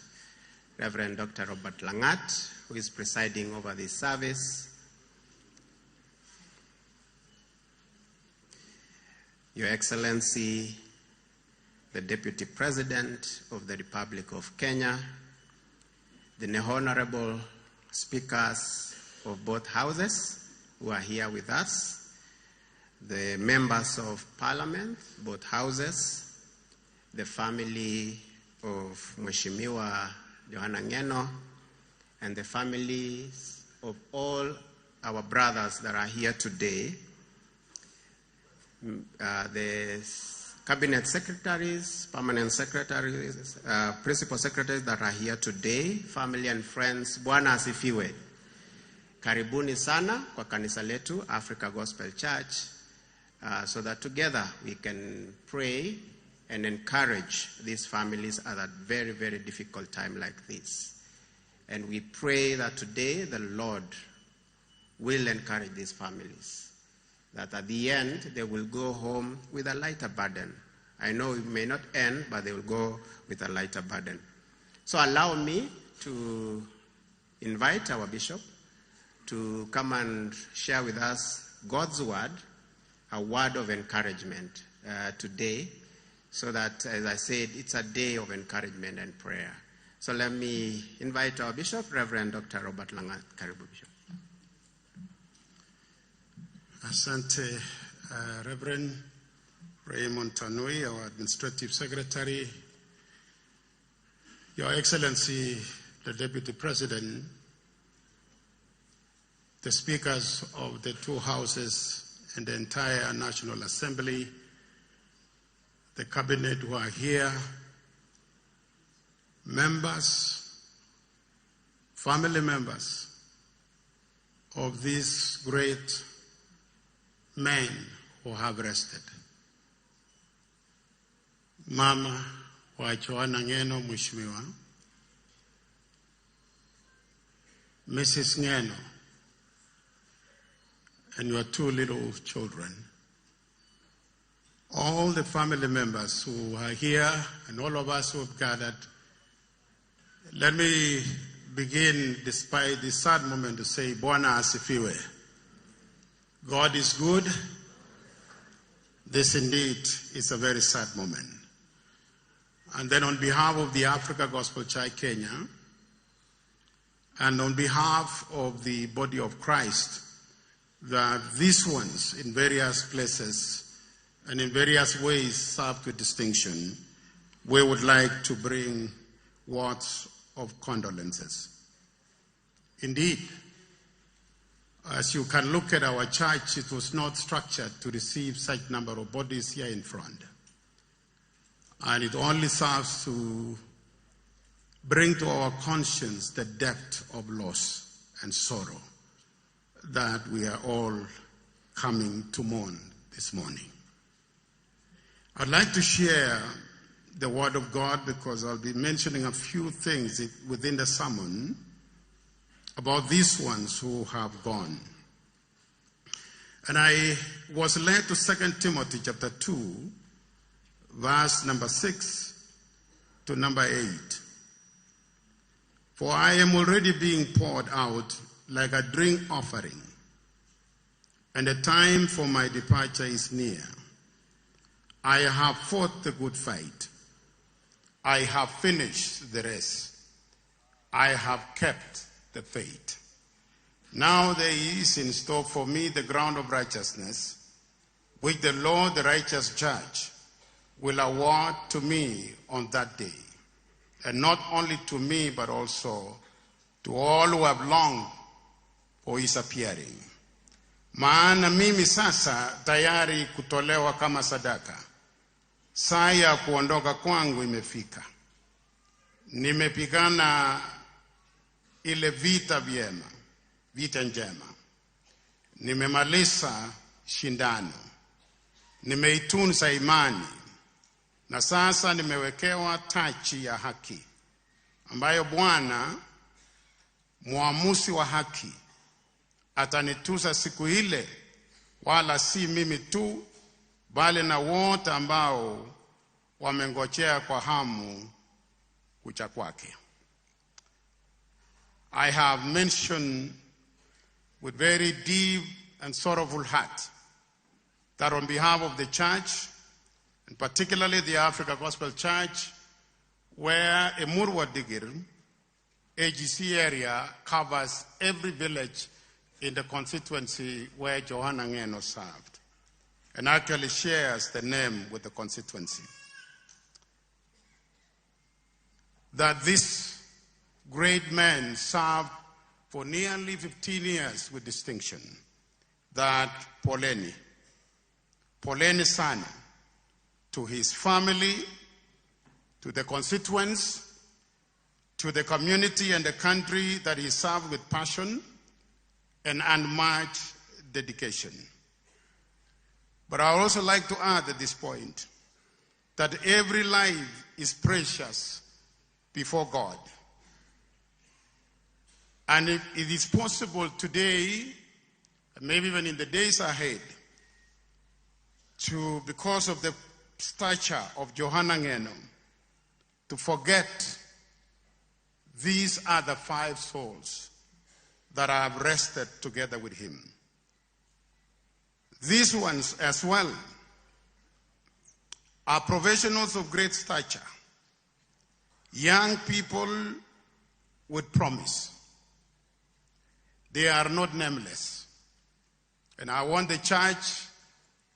Reverend Dr. Robert Langat, who is presiding over this service. Your Excellency, the Deputy President of the Republic of Kenya, the honorable speakers of both houses who are here with us, the members of Parliament, both houses, the family of Mheshimiwa Johanna Ngeno, and the families of all our brothers that are here today, the cabinet secretaries, permanent secretaries, principal secretaries that are here today, family and friends. Bwana asifiwe. Karibuni sana kwa kanisa letu, Africa Gospel Church, so that together we can pray and encourage these families at a very, very difficult time like this. And we pray that today the Lord will encourage these families, that at the end they will go home with a lighter burden. I know it may not end, but they will go with a lighter burden. So allow me to invite our bishop to come and share with us God's word, a word of encouragement today, so that, as I said, it's a day of encouragement and prayer. So let me invite our bishop, Reverend Dr. Robert Langat. Karibu, Bishop. Asante, Reverend Raymond Tanui, our Administrative Secretary, Your Excellency, the Deputy President, the speakers of the two houses and the entire National Assembly, the cabinet who are here, members, family members of these great men who have rested. Mama wa Johanna Ngeno Mheshimiwa, Mrs. Ngeno, and your two little children, all the family members who are here and all of us who have gathered, let me begin, despite this sad moment, to say, Bwana asifiwe. God is good. This indeed is a very sad moment. And then on behalf of the Africa Gospel Church Kenya, and on behalf of the body of Christ, that these ones in various places and in various ways served with distinction, we would like to bring words of condolences. Indeed, as you can look at our church, it was not structured to receive such number of bodies here in front. And it only serves to bring to our conscience the depth of loss and sorrow that we are all coming to mourn this morning. I'd like to share the Word of God because I'll be mentioning a few things within the sermon about these ones who have gone. And I was led to 2 Timothy chapter 2, verse number 6 to number 8. For I am already being poured out like a drink offering, and the time for my departure is near. I have fought the good fight. I have finished the race. I have kept the faith. Now there is in store for me the ground of righteousness, which the Lord, the righteous judge, will award to me on that day. And not only to me, but also to all who have longed for his appearing. Maana mimi sasa tayari kutolewa kama sadaka. Saa ya kuondoka kwangu imefika. Nimepigana ile vita vyema, vita njema. Nimemaliza shindano. Nimeitunza imani. Na sasa nimewekewa taji ya haki, ambayo Bwana, muamuzi wa haki, atanituza siku ile, wala si mimi tu, bali na wote ambao wamengojea kwa hamu kuja kwake. I have mentioned with very deep and sorrowful heart that on behalf of the church, and particularly the Africa Gospel Church, where Emurwa Digir, AGC area, covers every village in the constituency where Johanna Ngeno served, and actually shares the name with the constituency. That this great man served for nearly 15 years with distinction. That Poleni Sana, to his family, to the constituents, to the community and the country that he served with passion and unmatched dedication. But I would also like to add at this point that every life is precious before God. And if it is possible today, and maybe even in the days ahead, to, because of the stature of Johanna Ngeno, to forget these are the 5 souls that have rested together with him. These ones as well are professionals of great stature, young people with promise. They are not nameless. And I want the church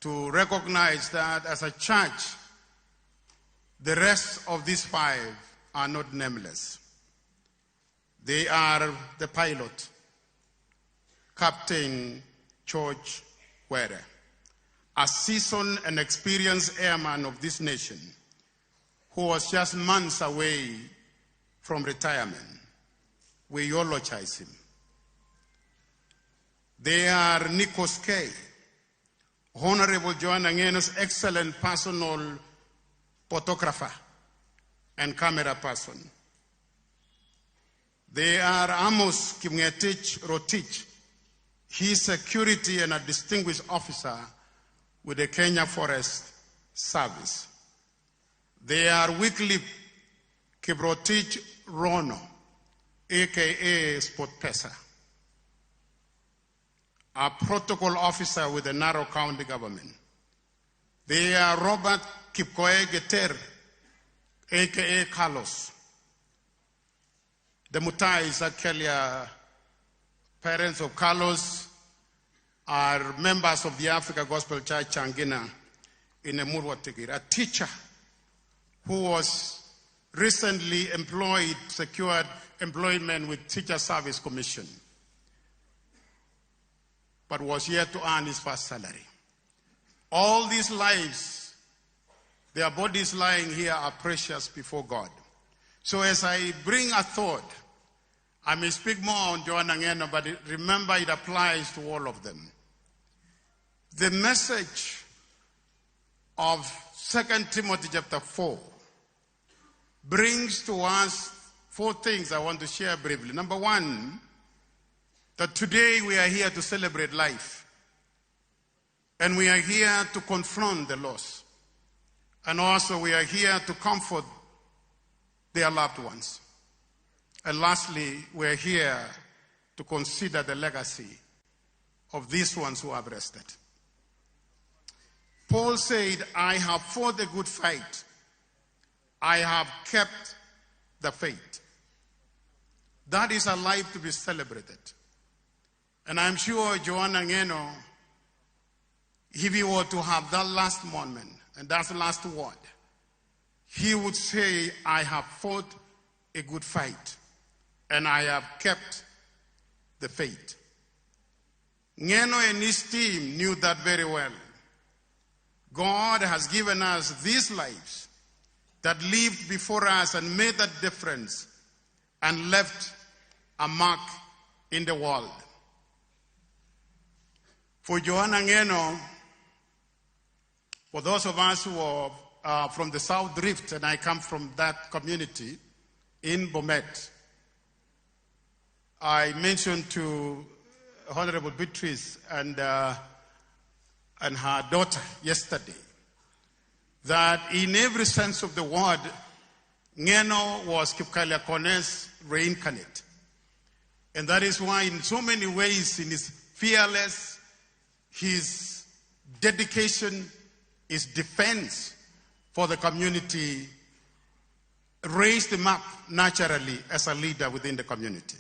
to recognize that as a church, the rest of these 5 are not nameless. They are the pilot, Captain George Were, a seasoned and experienced airman of this nation who was just months away from retirement. We eulogize him. They are Nikos K., Honorable Johanna Ngeno's excellent personal photographer and camera person. They are Amos Kimngetich Rotich, his security and a distinguished officer with the Kenya Forest Service. They are Wycliffe Kiprotich Rono, aka Sport Pesa, a protocol officer with the Narrow County government. They are Robert Kipkoe Geter, aka Carlos. The Mutai is actually parents of Carlos, are members of the Africa Gospel Church Changina in Emurwa Tigir, a teacher who was recently employed, secured employment with Teacher Service Commission, but was yet to earn his first salary. All these lives, their bodies lying here, are precious before God. So as I bring a thought, I may speak more on Joanna Ngeno, but remember it applies to all of them. The message of 2 Timothy chapter 4 brings to us 4 things I want to share briefly. Number 1, that today we are here to celebrate life. And we are here to confront the loss. And also we are here to comfort their loved ones. And lastly, we are here to consider the legacy of these ones who have rested. Paul said, I have fought a good fight. I have kept the faith. That is a life to be celebrated. And I'm sure Joanna Ngeno, if he were to have that last moment and that last word, he would say, I have fought a good fight and I have kept the faith. Ngeno and his team knew that very well. God has given us these lives that lived before us and made that difference and left a mark in the world. For Joanna Ngeno, for those of us who are from the South Rift, and I come from that community in Bomet, I mentioned to Honorable Beatrice and her daughter yesterday that in every sense of the word, Ngeno was Kipkalia Kone's reincarnate. And that is why in so many ways, in his fearless, his dedication, his defense for the community raised him up naturally as a leader within the community.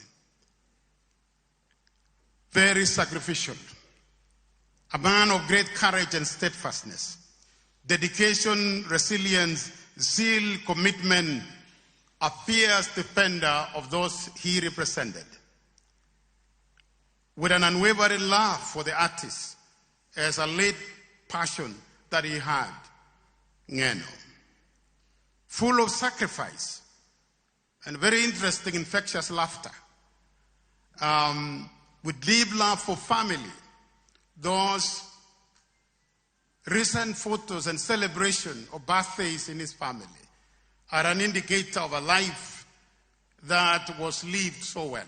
Very sacrificial. A man of great courage and steadfastness, dedication, resilience, zeal, commitment, a fierce defender of those he represented. With an unwavering love for the artist as a late passion that he had, Ngeno. Full of sacrifice and very interesting, infectious laughter. With deep love for family. Those recent photos and celebration of birthdays in his family are an indicator of a life that was lived so well.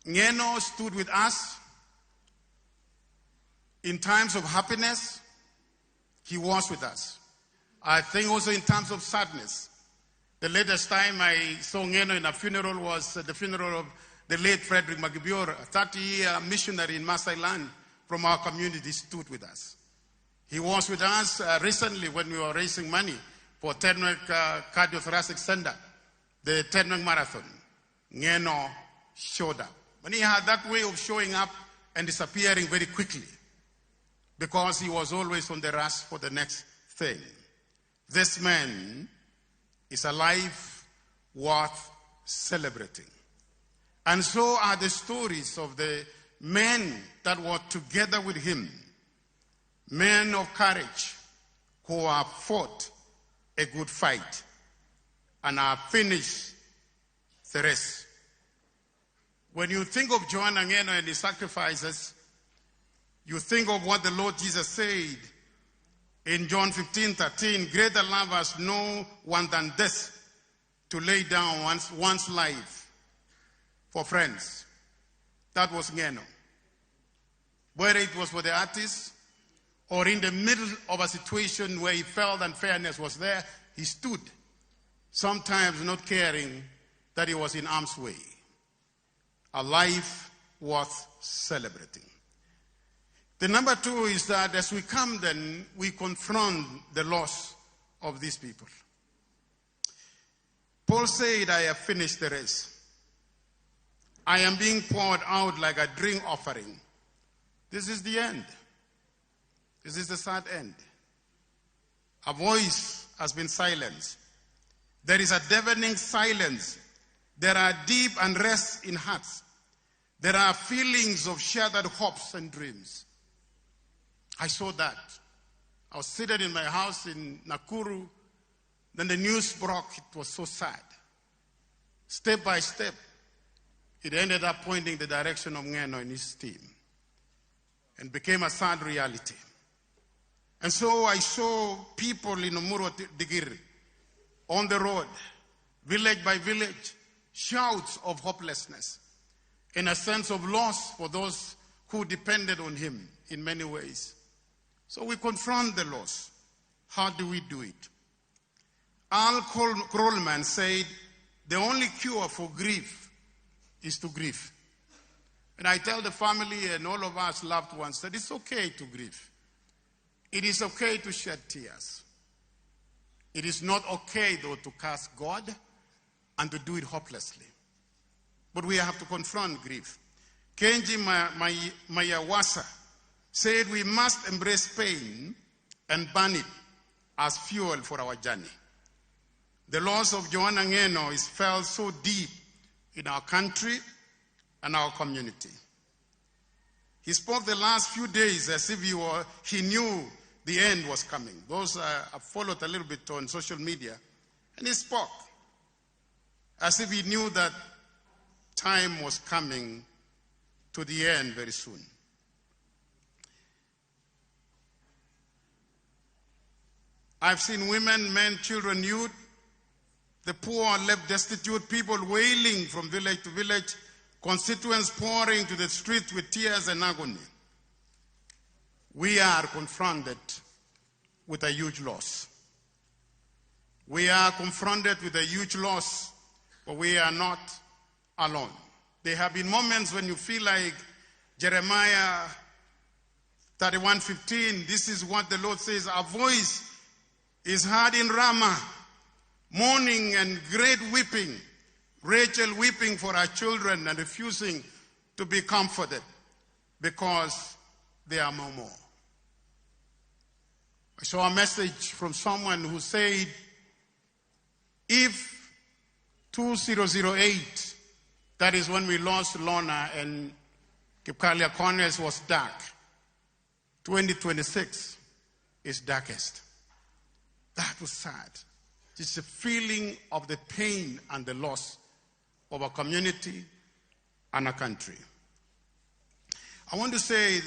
Ngeno stood with us in times of happiness. He was with us. I think also in times of sadness. The latest time I saw Ngeno in a funeral was the funeral of the late Frederick Magibior, a 30-year missionary in Maasai land from our community, stood with us. He was with us recently when we were raising money for Tenwek Cardiothoracic Center, the Tenwek Marathon. Ngeno showed up. And he had that way of showing up and disappearing very quickly because he was always on the rush for the next thing. This man is a life worth celebrating. And so are the stories of the men that were together with him, men of courage who have fought a good fight and have finished the race. When you think of Joanna Ngeno and his sacrifices, you think of what the Lord Jesus said in John 15:13, greater love has no one than this, to lay down one's life for friends. That was Ngeno. Whether it was for the artist or in the middle of a situation where he felt unfairness was there, he stood, sometimes not caring that he was in harm's way. A life worth celebrating. The number two is that as we come then, we confront the loss of these people. Paul said, I have finished the race. I am being poured out like a drink offering. This is the end. This is the sad end. A voice has been silenced. There is a deafening silence. There are deep unrest in hearts. There are feelings of shattered hopes and dreams. I saw that. I was seated in my house in Nakuru. Then the news broke. It was so sad. Step by step, it ended up pointing the direction of Ngeno and his team and became a sad reality. And so I saw people in Omuro Digiri on the road, village by village, shouts of hopelessness and a sense of loss for those who depended on him in many ways. So we confront the loss. How do we do it? Al Krolman said, the only cure for grief is to grieve. And I tell the family and all of us loved ones that it's okay to grieve. It is okay to shed tears. It is not okay, though, to curse God and to do it hopelessly. But we have to confront grief. Kenji Mayawasa said we must embrace pain and burn it as fuel for our journey. The loss of Joanna Ngeno is felt so deep in our country and our community. He spoke the last few days as if he knew the end was coming. Those have followed a little bit on social media. And he spoke as if he knew that time was coming to the end very soon. I've seen women, men, children, youth, the poor left destitute, people wailing from village to village, constituents pouring to the streets with tears and agony. We are confronted with a huge loss. We are confronted with a huge loss, but we are not alone. There have been moments when you feel like Jeremiah 31:15, this is what the Lord says, our voice is heard in Ramah, mourning and great weeping, Rachel weeping for her children and refusing to be comforted because there are no more. I saw a message from someone who said, if 2008, that is when we lost Lorna and Kipkalia Corners, was dark, 2026 is darkest. That was sad. It's a feeling of the pain and the loss of a community and a country. I want to say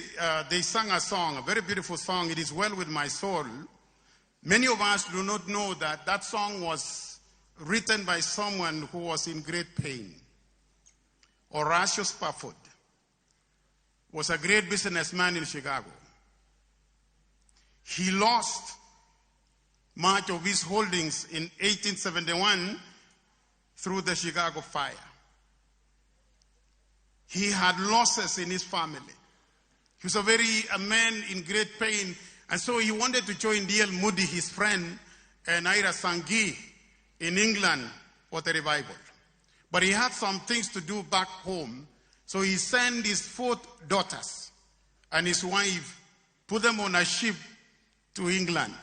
they sang a song, a very beautiful song, It Is Well With My Soul. Many of us do not know that that song was written by someone who was in great pain. Horatio Spafford was a great businessman in Chicago. He lost much of his holdings in 1871 through the Chicago fire. He had losses in his family. He was a man in great pain, and so he wanted to join D.L. Moody, his friend, and Ira Sanghi in England for the revival. But he had some things to do back home, so he sent his 4 daughters and his wife, put them on a ship to England.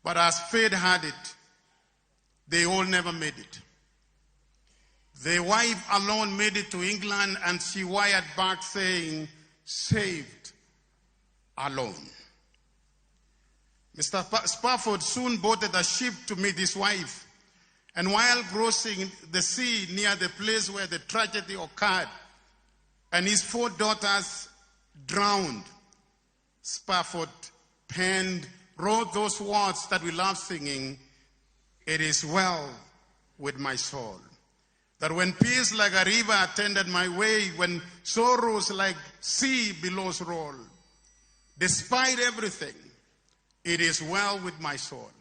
But as fate had it, they all never made it. The wife alone made it to England, and she wired back saying, saved alone. Mr. Spafford soon boarded a ship to meet his wife, and while crossing the sea near the place where the tragedy occurred, and his 4 daughters drowned, Spafford wrote those words that we love singing, it is well with my soul. That when peace like a river attended my way, when sorrows like sea billows roll, despite everything, it is well with my soul.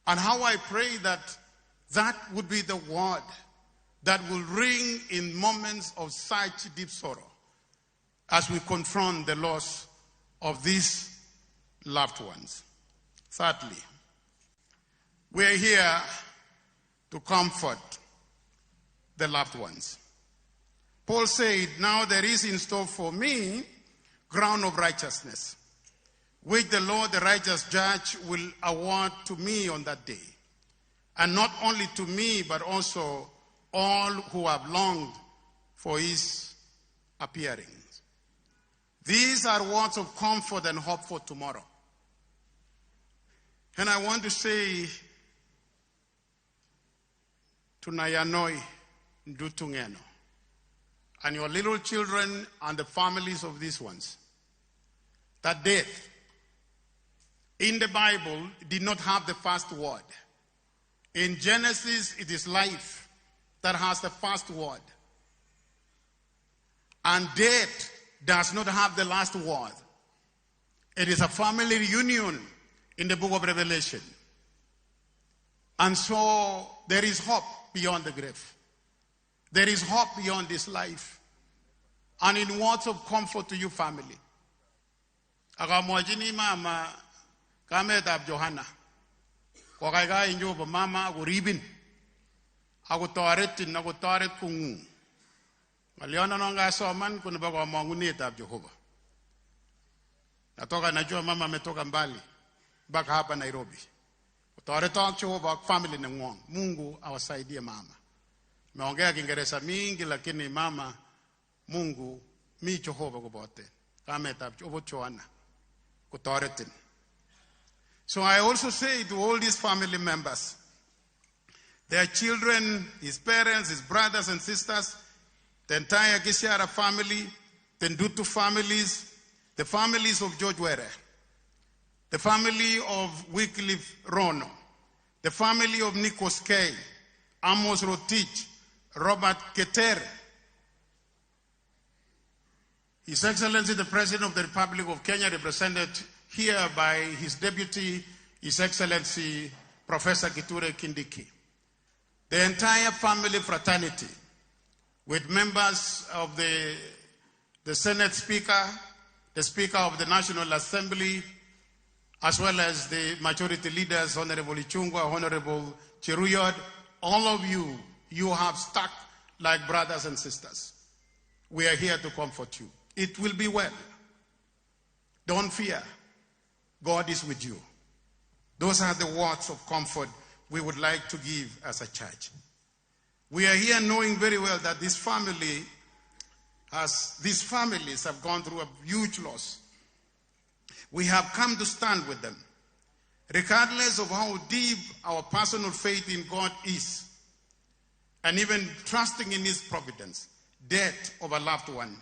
And how I pray that that would be the word that will ring in moments of such deep sorrow as we confront the loss of these loved ones. Thirdly, we are here to comfort the loved ones. Paul said, now there is in store for me crown of righteousness, which the Lord, the righteous judge, will award to me on that day. And not only to me, but also all who have longed for his appearing. These are words of comfort and hope for tomorrow. And I want to say to Nayanoi Ndutungeno and your little children and the families of these ones, that death in the Bible did not have the first word. In Genesis, it is life that has the first word. And death does not have the last word. It is a family reunion in the book of Revelation. And so there is hope beyond the grave. There is hope beyond this life. And in words of comfort to you, family. Akamwajini mama kametab Johanna. Kwa kaiga injo ba mama ako ribin. Ako toretin, ako toret kungu. Maliona nonga soman kuna ba kwa mangunetab Jehova. Natoka najua mama ametoka mbali mpaka hapa Nairobi. Toreto Jehova family na ngwong. Mungu awasaidie mama. Meongea Kiingereza mingi lakini mama Mungu mi Jehova kubote. Kametab Johanna. Kutoretin. So I also say to all these family members, their children, his parents, his brothers and sisters, the entire Gisiara family, the Ndutu families, the families of George Were, the family of Wycliffe Rono, the family of Nikos K, Amos Rotich, Robert Keter, His Excellency the President of the Republic of Kenya, represented here by his deputy, His Excellency Professor Kithure Kindiki. The entire family fraternity, with members of the Senate Speaker, the Speaker of the National Assembly, as well as the majority leaders, Honorable Ichungwa, Honorable Cheruyot, all of you, you have stuck like brothers and sisters. We are here to comfort you. It will be well. Don't fear. God is with you. Those are the words of comfort we would like to give as a church. We are here knowing very well that these families have gone through a huge loss. We have come to stand with them. Regardless of how deep our personal faith in God is, and even trusting in His providence, death of a loved one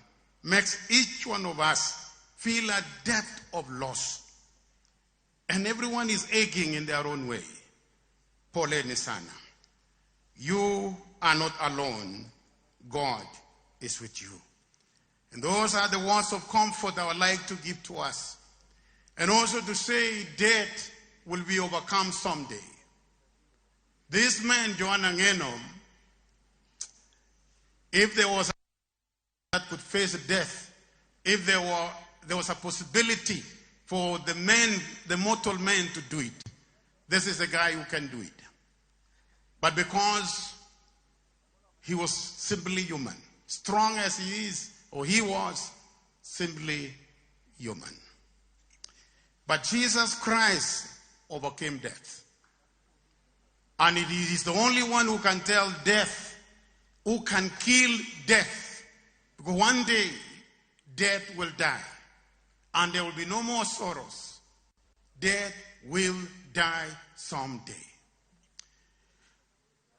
makes each one of us feel a depth of loss. And everyone is aching in their own way. Pole Nisana. You are not alone. God is with you. And those are the words of comfort I would like to give to us. And also to say death will be overcome someday. This man, Joanna Ngeno, if there was that could face death, if there was a possibility for the mortal man to do it, this is a guy who can do it. But because he was simply human, strong as he is, or he was simply human. But Jesus Christ overcame death. And it is the only one who can tell death, who can kill death. Because one day, death will die. And there will be no more sorrows. Death will die someday.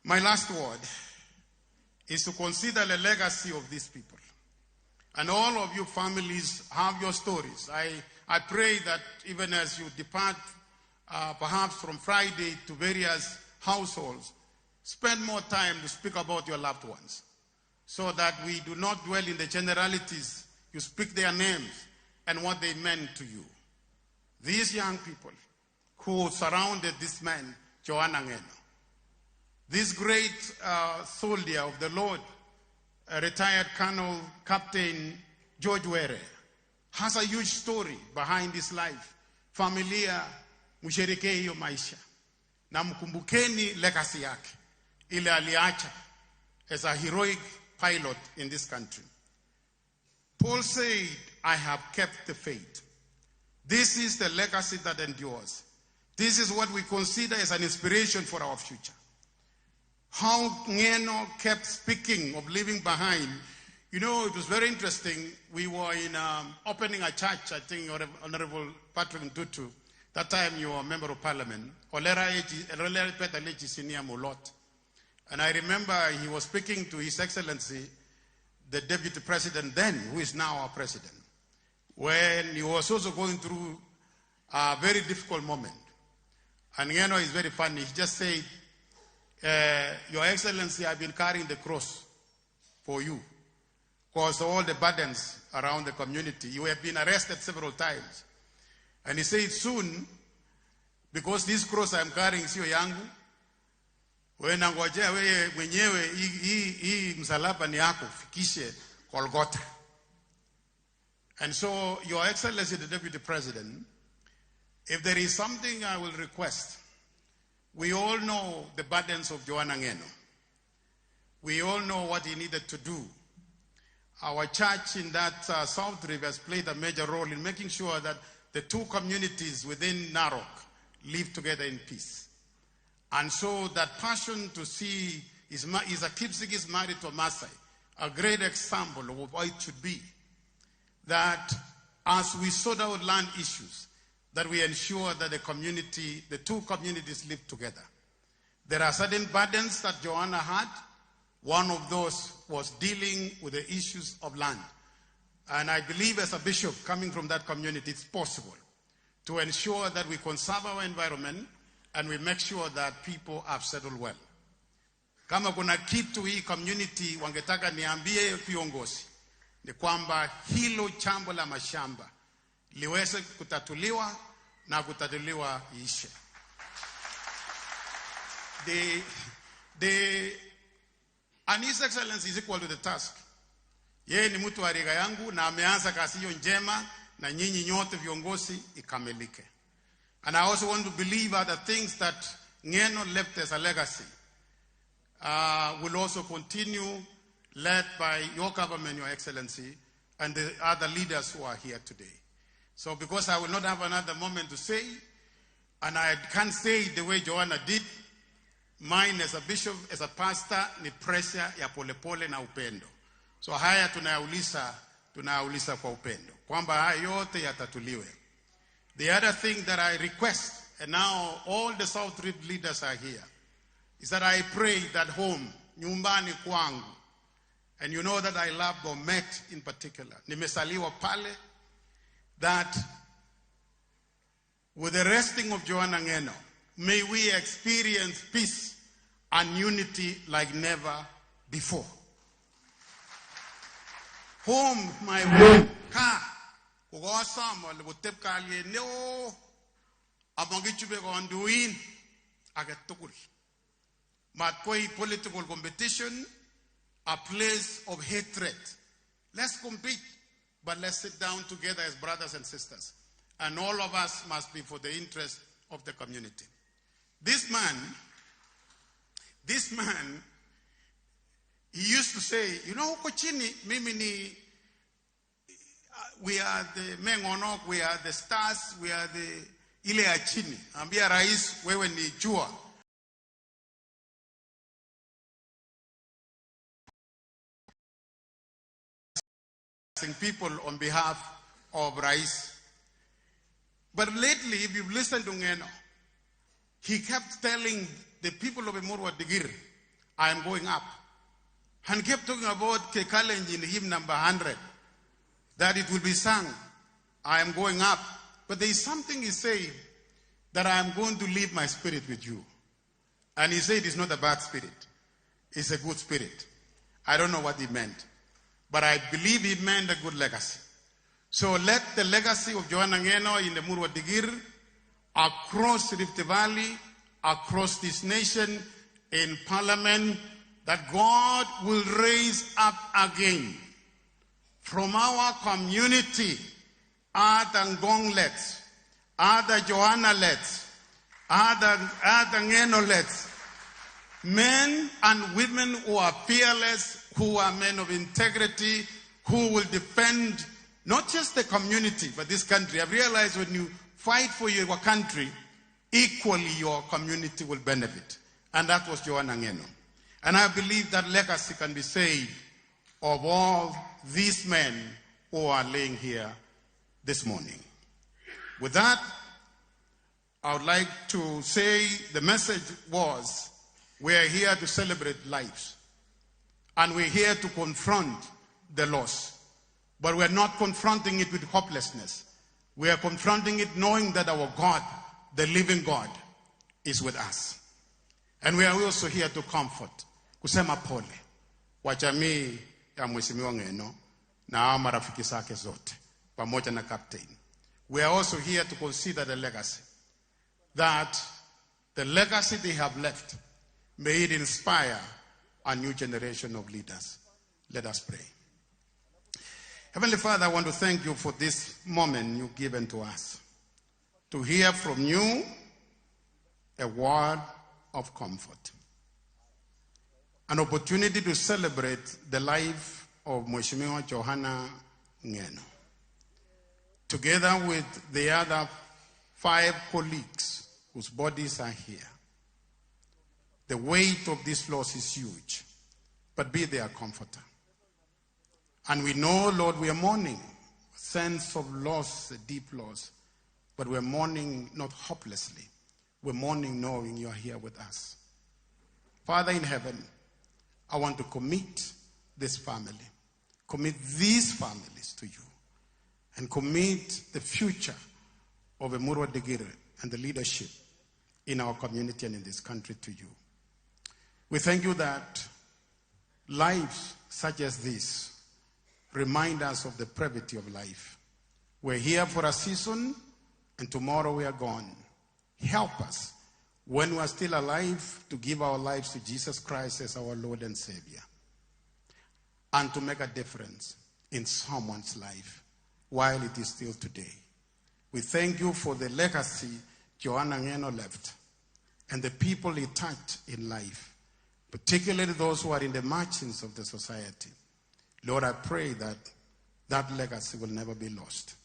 My last word is to consider the legacy of these people. And all of you families have your stories. I pray that even as you depart, perhaps from Friday to various households, spend more time to speak about your loved ones, so that we do not dwell in the generalities. You speak their names and what they meant to you. These young people who surrounded this man Joanna Ngeno. This great soldier of the Lord, retired Colonel Captain George Were, has a huge story behind his life. Familia, msherekee hiyo maisha. Na mkumbukeni legacy yake, ile aliacha as a heroic pilot in this country. Paul said, I have kept the faith. This is the legacy that endures. This is what we consider as an inspiration for our future. How Ngeno kept speaking of leaving behind. You know, it was very interesting. We were in opening a church, I think Honorable Patrick Ntutu, that time you were a member of parliament. And I remember he was speaking to His Excellency, the Deputy President then, who is now our President, when he was also going through a very difficult moment. And Ngeno is very funny. He just said, Your Excellency, I've been carrying the cross for you because of all the burdens around the community. You have been arrested several times. And he said, soon, because this cross I'm carrying sio yangu, wewe ngojea wewe mwenyewe hii msalaba ni yako, fikishe Golgotha. And so, Your Excellency, the Deputy President, if there is something I will request, we all know the burdens of Joanna Ngeno. We all know what he needed to do. Our church in that South River has played a major role in making sure that the two communities within Narok live together in peace. And so that passion to see is a Kipsik is married to a Maasai, a great example of what it should be. That as we sort out land issues, that we ensure that the two communities live together. There are certain burdens that Joanna had. One of those was dealing with the issues of land. And I believe as a bishop coming from that community, it's possible to ensure that we conserve our environment and we make sure that people have settled well. Kama kuna kitu hii community wangetaka niambie viongozi, ni kwamba hilo chambo la mashamba liweze kutatuliwa na kutatuliwa ishe. And His Excellency is equal to the task. Yeye ni mtu wa riga yangu na ameanza kazi hiyo njema na nyinyi nyote viongozi ikamilike. And I also want to believe other things that Ngeno left as a legacy will also continue, led by your government, Your Excellency, and the other leaders who are here today. So because I will not have another moment to say, and I can't say it the way Joanna did, mine as a bishop, as a pastor, ni pressure ya polepole na upendo. So haya tunayauliza kwa upendo, kwamba haya yote yatatuliwe. The other thing that I request, and now all the South Rib leaders are here, is that I pray that home, nyumbani kwangu, and you know that I love Bomet in particular, nimesaliwa pale, that with the resting of Joanna Ngeno, may we experience peace and unity like never before. Home, my home, kugosama lebutep kalye neo amangichube konduin agetukuri. Matkoi political competition, a place of hatred. Let's compete, but let's sit down together as brothers and sisters. And all of us must be for the interest of the community. This man, he used to say, you know, Kochini, mimi we are the Mengonok, we are the stars, we are the ile ya chini. Ambia rais, wewe ni jua. People on behalf of Rais. But lately, if you've listened to Ngeno, he kept telling the people of Emurwa Digir, I am going up. And kept talking about Kekalenji in hymn number 100, that it will be sung, I am going up. But there is something he said, that I am going to leave my spirit with you. And he said it's not a bad spirit. It's a good spirit. I don't know what he meant. But I believe he meant a good legacy. So let the legacy of Joanna Ngeno in the Murwa Digir, across Rift Valley, across this nation in parliament, that God will raise up again from our community other Ngonglets, other Joannalets, other Ngenolets, men and women who are fearless, who are men of integrity, who will defend not just the community, but this country. I've realized when you fight for your country, equally your community will benefit. And that was Joanna Ngeno. And I believe that legacy can be saved of all these men who are laying here this morning. With that, I would like to say the message was, we are here to celebrate lives. And we're here to confront the loss. But we're not confronting it with hopelessness. We are confronting it knowing that our God, the living God, is with us. And we are also here to comfort. Kusema pole wa jamii ya Mheshimiwa Ngeno na marafiki zake zote pamoja na captain. We are also here to consider the legacy. That the legacy they have left, may it inspire a new generation of leaders. Let us pray. Heavenly Father, I want to thank you for this moment you've given to us. To hear from you a word of comfort. An opportunity to celebrate the life of Mheshimiwa Joanna Ngeno. Together with the other 5 colleagues whose bodies are here. The weight of this loss is huge, but be their comforter. And we know, Lord, we are mourning a sense of loss, a deep loss, but we're mourning not hopelessly. We're mourning knowing you are here with us. Father in heaven, I want to commit this family, commit these families to you, and commit the future of Emurua Degire and the leadership in our community and in this country to you. We thank you that lives such as this remind us of the brevity of life. We're here for a season, and tomorrow we are gone. Help us, when we are still alive, to give our lives to Jesus Christ as our Lord and Savior, and to make a difference in someone's life while it is still today. We thank you for the legacy Joanna Ngeno left and the people he touched in life, particularly those who are in the margins of the society. Lord, I pray that that legacy will never be lost.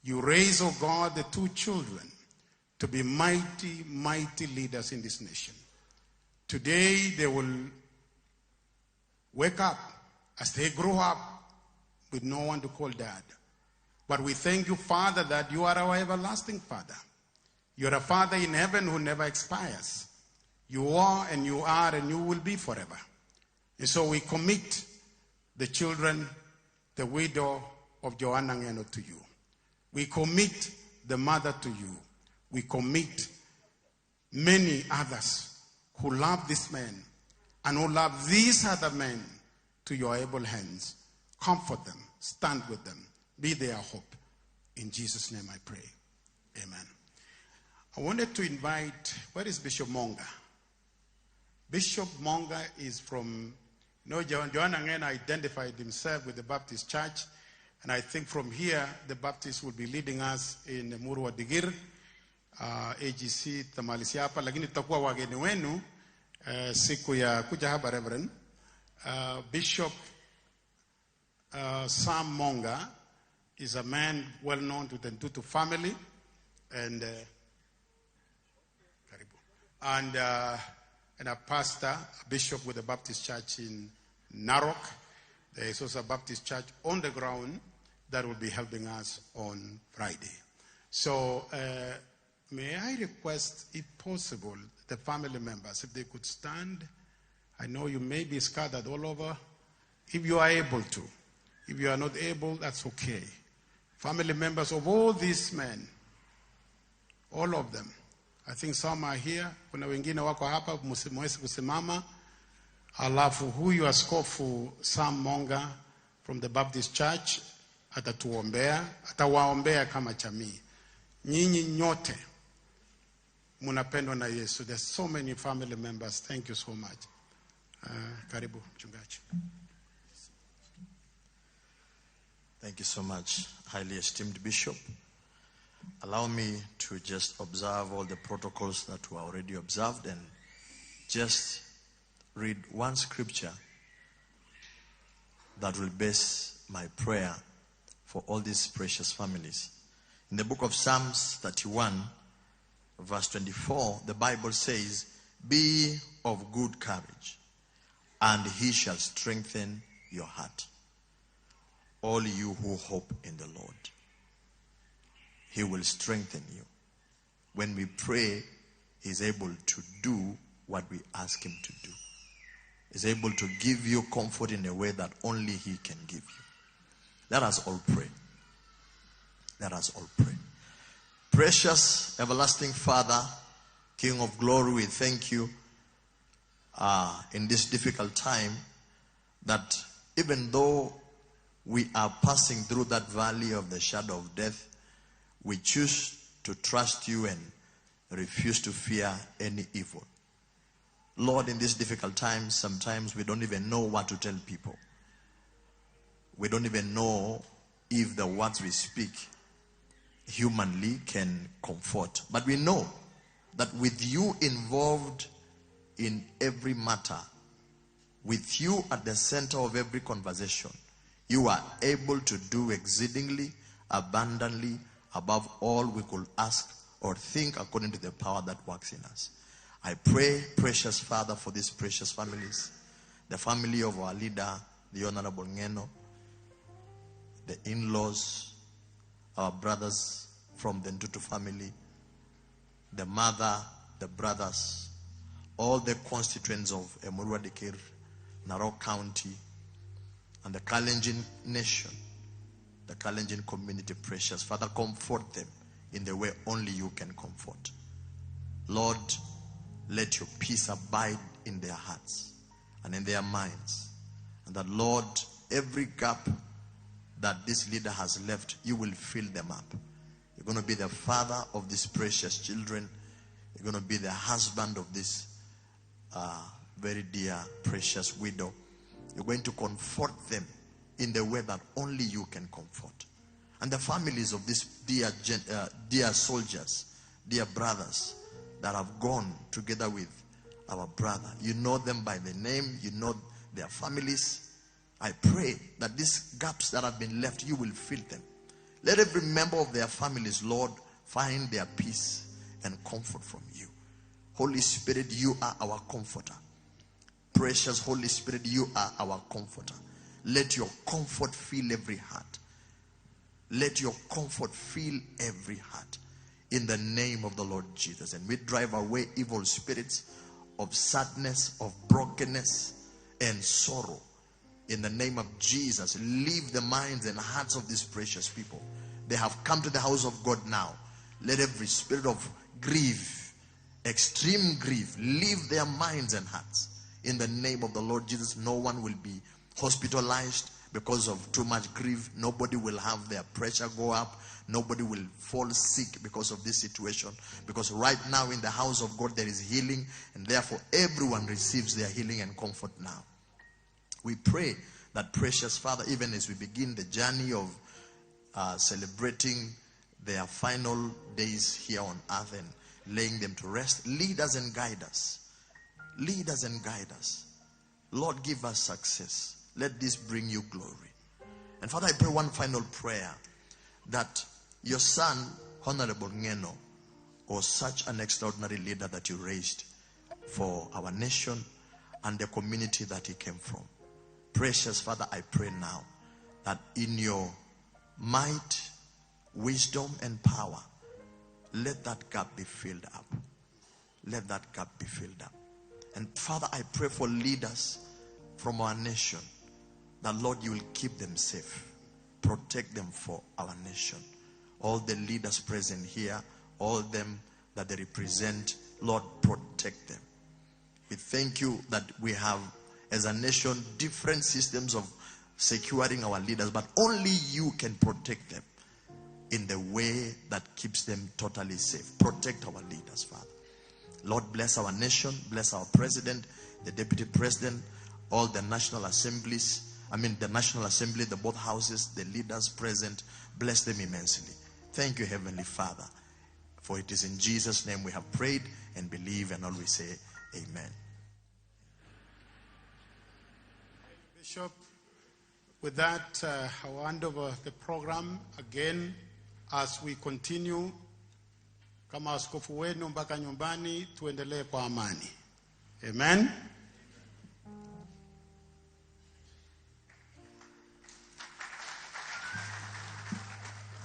You raise, oh God, the 2 children to be mighty, mighty leaders in this nation. Today, they will wake up as they grow up with no one to call dad. But we thank you, Father, that you are our everlasting Father. You're a Father in heaven who never expires. You are and you will be forever. And so we commit the children, the widow of Joanna Ngeno to you. We commit the mother to you. We commit many others who love this man and who love these other men to your able hands. Comfort them. Stand with them. Be their hope. In Jesus' name I pray. Amen. I wanted to invite, where is Bishop Monga? Bishop Monga is from, Joanna Ngeno identified himself with the Baptist Church. And I think from here, the Baptists will be leading us in Emurua Degire, AGC tamalisia hapa, lakini tutakuwa wageni wenu siku ya kuja hapa Reverend. Bishop Sam Monga is a man well known to the Ntutu family and a pastor, a bishop with the Baptist Church in Narok. There is also a Baptist church on the ground that will be helping us on Friday. So may I request, if possible, the family members, if they could stand. I know you may be scattered all over. If you are able to. If you are not able, that's okay. Family members of all these men, all of them. I think some are here. Kuna wengine wako hapa, mwezi kusimama. Alafu huyu askofu Sam Monga from the Baptist Church atawaombea kama jamii. Nyinyi nyote munapendwa na Yesu. There's so many family members. Thank you so much. Karibu mchungaji. Thank you so much, highly esteemed Bishop. Allow me to just observe all the protocols that were already observed and just read one scripture that will base my prayer for all these precious families. In the book of Psalms 31, verse 24, the Bible says, "Be of good courage, and he shall strengthen your heart. All you who hope in the Lord, he will strengthen you." When we pray, he's able to do what we ask him to do. He's able to give you comfort in a way that only he can give you. Let us all pray. Let us all pray. Precious, everlasting Father, King of glory, we thank you in this difficult time that even though we are passing through that valley of the shadow of death, we choose to trust you and refuse to fear any evil. Lord, in these difficult times, sometimes we don't even know what to tell people. We don't even know if the words we speak humanly can comfort. But we know that with you involved in every matter, with you at the center of every conversation, you are able to do exceedingly, abundantly, above all we could ask or think, according to the power that works in us. I pray, precious Father, for these precious families, the family of our leader, the Honorable Ngeno, the in-laws, our brothers from the Ntutu family, the mother, the brothers, all the constituents of Emurua Dikir, Narok County, and the Kalenjin nation, the Kalenjin community, precious Father, comfort them in the way only you can comfort. Lord, let your peace abide in their hearts and in their minds. And that, Lord, every gap that this leader has left, you will fill them up. You're going to be the father of these precious children. You're going to be the husband of this very dear, precious widow. You're going to comfort them in the way that only you can comfort. And the families of these dear soldiers, dear brothers that have gone together with our brother. You know them by the name. You know their families. I pray that these gaps that have been left, you will fill them. Let every member of their families, Lord, find their peace and comfort from you. Holy Spirit, you are our comforter. Precious Holy Spirit, you are our comforter. Let your comfort fill every heart. Let your comfort fill every heart. In the name of the Lord Jesus. And we drive away evil spirits of sadness, of brokenness, and sorrow. In the name of Jesus, leave the minds and hearts of these precious people. They have come to the house of God now. Let every spirit of grief, extreme grief, leave their minds and hearts. In the name of the Lord Jesus, no one will be hospitalized because of too much grief. Nobody will have their pressure go up. Nobody will fall sick because of this situation. Because right now in the house of God there is healing, and therefore everyone receives their healing and comfort now. We pray that, precious Father, even as we begin the journey of celebrating their final days here on earth and laying them to rest, lead us and guide us. Lead us and guide us. Lord, give us success. Let this bring you glory. And Father, I pray one final prayer, that your son, Honorable Ngeno, was such an extraordinary leader that you raised for our nation and the community that he came from. Precious Father, I pray now that in your might, wisdom, and power, let that gap be filled up. Let that gap be filled up. And Father, I pray for leaders from our nation, that Lord, you will keep them safe. Protect them for our nation. All the leaders present here, all them that they represent, Lord, protect them. We thank you that we have, as a nation, different systems of securing our leaders, but only you can protect them in the way that keeps them totally safe. Protect our leaders, Father. Lord, bless our nation, bless our president, the deputy president, all the national assemblies. The National Assembly, the both houses, the leaders present. Bless them immensely. Thank you, Heavenly Father. For it is in Jesus' name we have prayed and believe and always say amen. Bishop, with that, I'll hand over the program again as we continue. Kama askofu wenu mpaka nyumbani, tuendelee kwa amani. Amen.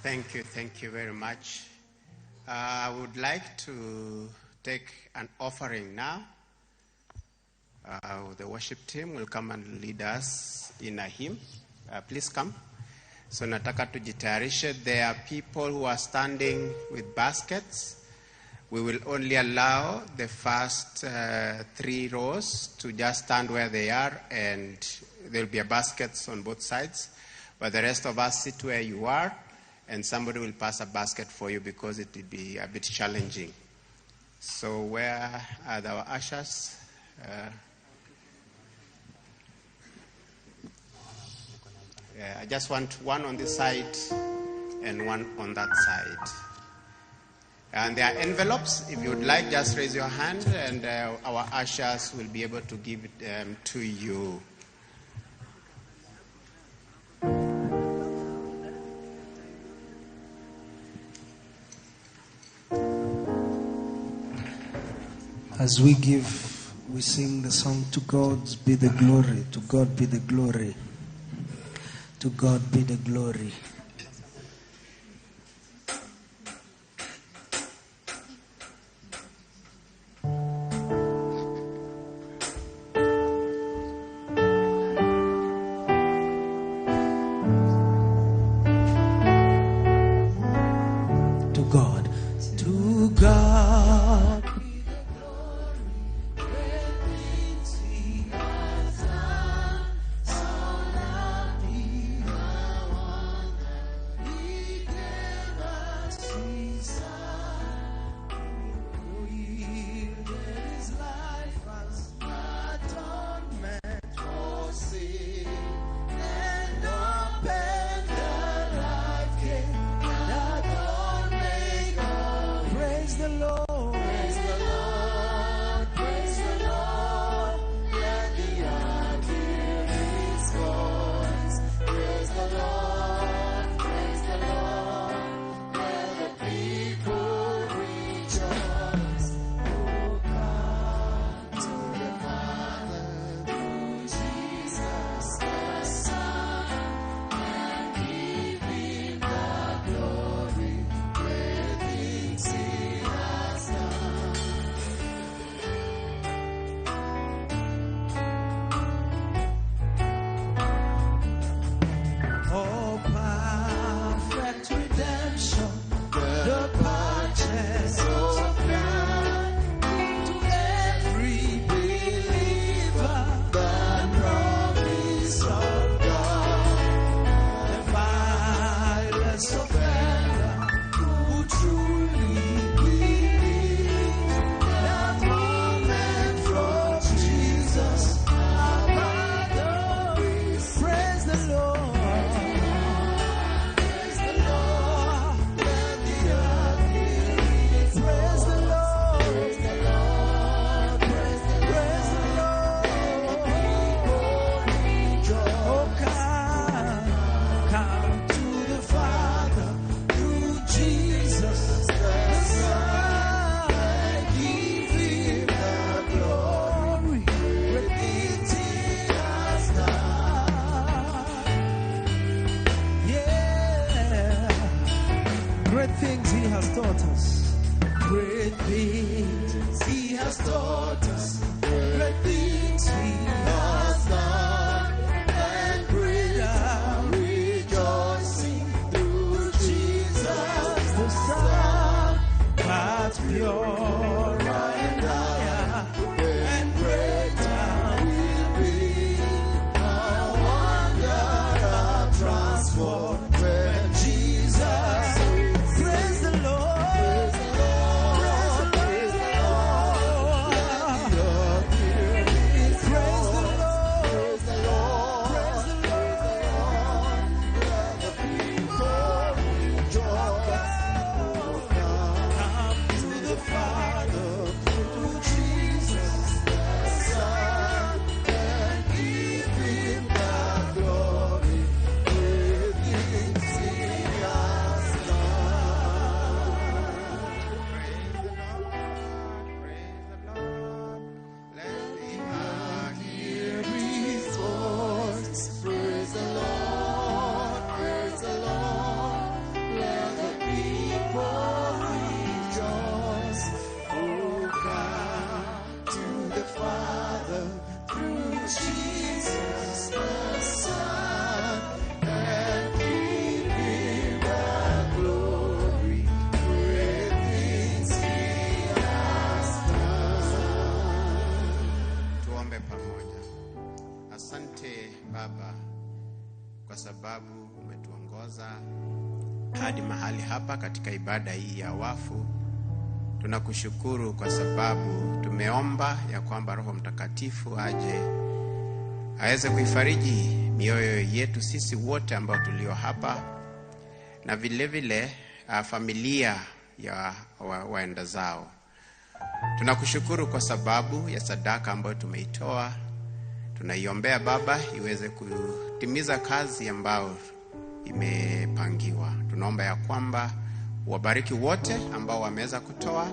Thank you very much. I would like to take an offering now. The worship team will come and lead us in a hymn. Please come. So nataka tujitayarishe. There are people who are standing with baskets. We will only allow the first 3 rows to just stand where they are, and there will be a baskets on both sides. But the rest of us sit where you are, and somebody will pass a basket for you because it will be a bit challenging. So where are our ushers? I just want one on this side and one on that side. And there are envelopes. If you would like, just raise your hand and our ushers will be able to give it to you. As we sing the song, to God be the glory, to God be the glory, to God be the glory. To God. Praise the Lord. Baba, kwa sababu umetuongoza hadi mahali hapa katika ibada hii ya wafu. Tunakushukuru kwa sababu tumeomba ya kwamba Roho Mtakatifu aje aweze kuifariji mioyo yetu sisi wote ambao tulio hapa, na vile vile familia ya waenda zao. Tunakushukuru kwa sababu ya sadaka ambayo tumeitoa. Tunaiombea Baba iweze kutimiza kazi ambayo imepangiwa. Tunaomba ya kwamba wabariki wote ambao wameweza kutoa,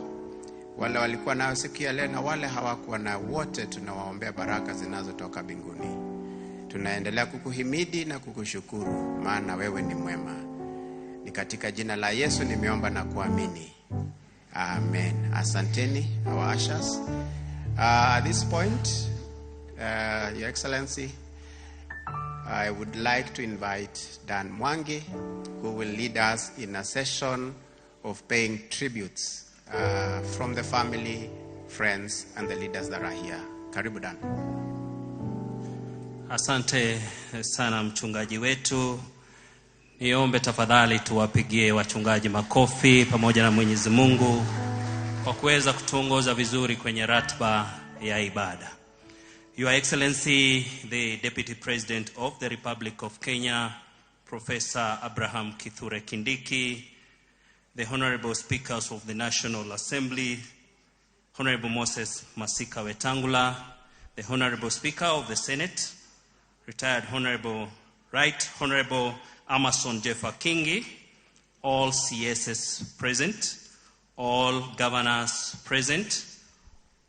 wale walikuwa nao siku ya leo na wale hawakuwa na, wote tunawaombea baraka zinazotoka mbinguni. Tunaendelea kukuhimidi na kukushukuru, maana wewe ni mwema. Ni katika jina la Yesu nimeomba na kuamini. Amen. Asanteni, our ushers. At this point, Your Excellency, I would like to invite Dan Mwangi, who will lead us in a session of paying tributes from the family, friends, and the leaders that are here. Karibu Dan. Asante sana mchungaji wetu. Niombe tafadhali tuwapigie wachungaji makofi pamoja na Mwenyezi Mungu kwa kuweza kutuongoza vizuri kwenye ratiba ya ibada. Your Excellency, the Deputy President of the Republic of Kenya, Professor Abraham Kithure Kindiki, the Honorable Speakers of the National Assembly, Honorable Moses Masika Wetangula, the Honorable Speaker of the Senate, Retired Honorable Right Honorable Amason Jeffa Kingi, all CSs present, all governors present,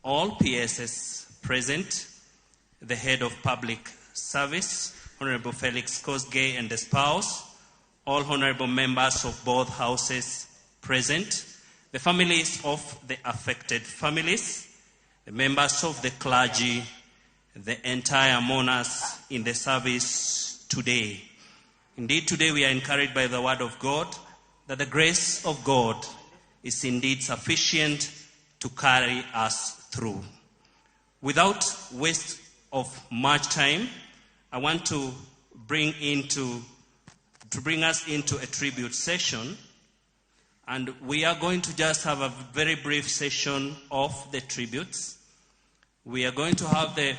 all PSs present, the head of public service, Honorable Felix Kosgei and the spouse, all honorable members of both houses present, the families of the affected families, the members of the clergy, the entire mourners in the service today. Indeed, today we are encouraged by the word of God that the grace of God is indeed sufficient to carry us through. Without waste of much time, I want to bring us into a tribute session, and we are going to just have a very brief session of the tributes. We are going to have the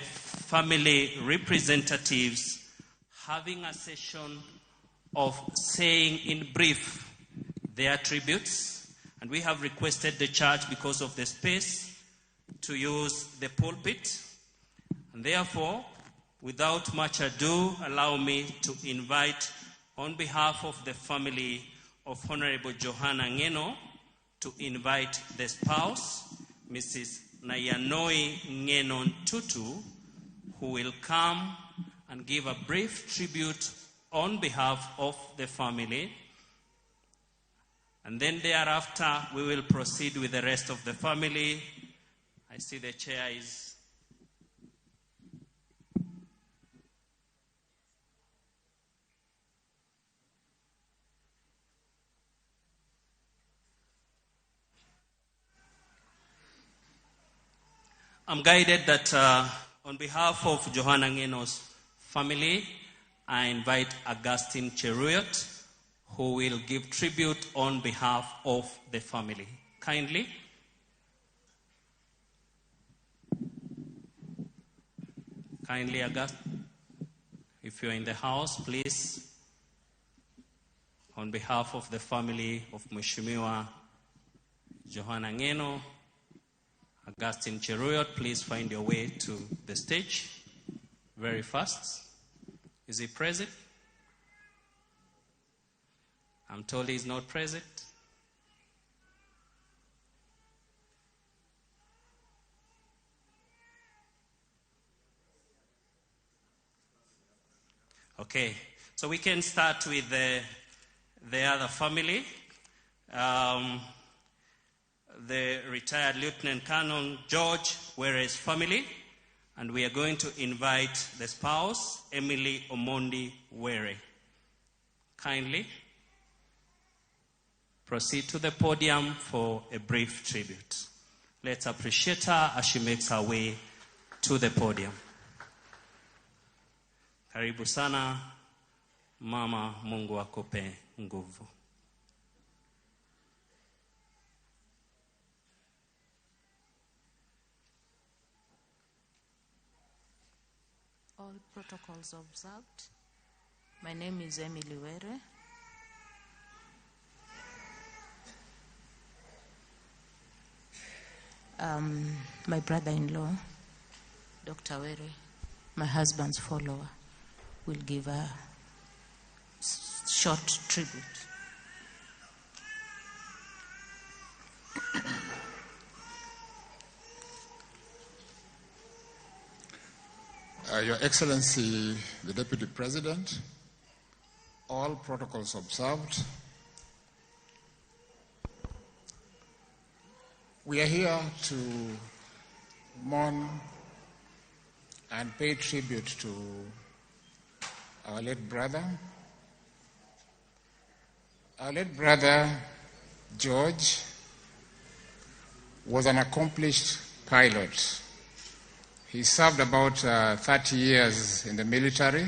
family representatives having a session of saying in brief their tributes, and we have requested the church, because of the space, to use the pulpit. And therefore, without much ado, allow me to invite, on behalf of the family of Honorable Johanna Ngeno, to invite the spouse, Mrs. Nayanoi Ngeno Tutu, who will come and give a brief tribute on behalf of the family. And then thereafter, we will proceed with the rest of the family. I see the chair is... I'm guided that on behalf of Johanna Ngeno's family, I invite Augustine Cheruyot, who will give tribute on behalf of the family. Kindly. Kindly, Augustine, if you're in the house, please, on behalf of the family of Mheshimiwa Johanna Ngeno, Augustine Cheruyot, please find your way to the stage very fast. Is he present? I'm told he's not present. Okay, so we can start with the other family. The retired Lieutenant Colonel George Were's family, and we are going to invite the spouse, Emily Omondi Were. Kindly proceed to the podium for a brief tribute. Let's appreciate her as she makes her way to the podium. Karibu sana mama, Mungu akupe nguvu. All protocols observed. My name is Emily Were. My brother-in-law, Dr. Were, my husband's follower, will give a short tribute. Your Excellency, the Deputy President, all protocols observed. We are here to mourn and pay tribute to our late brother. Our late brother, George, was an accomplished pilot. He served about 30 years in the military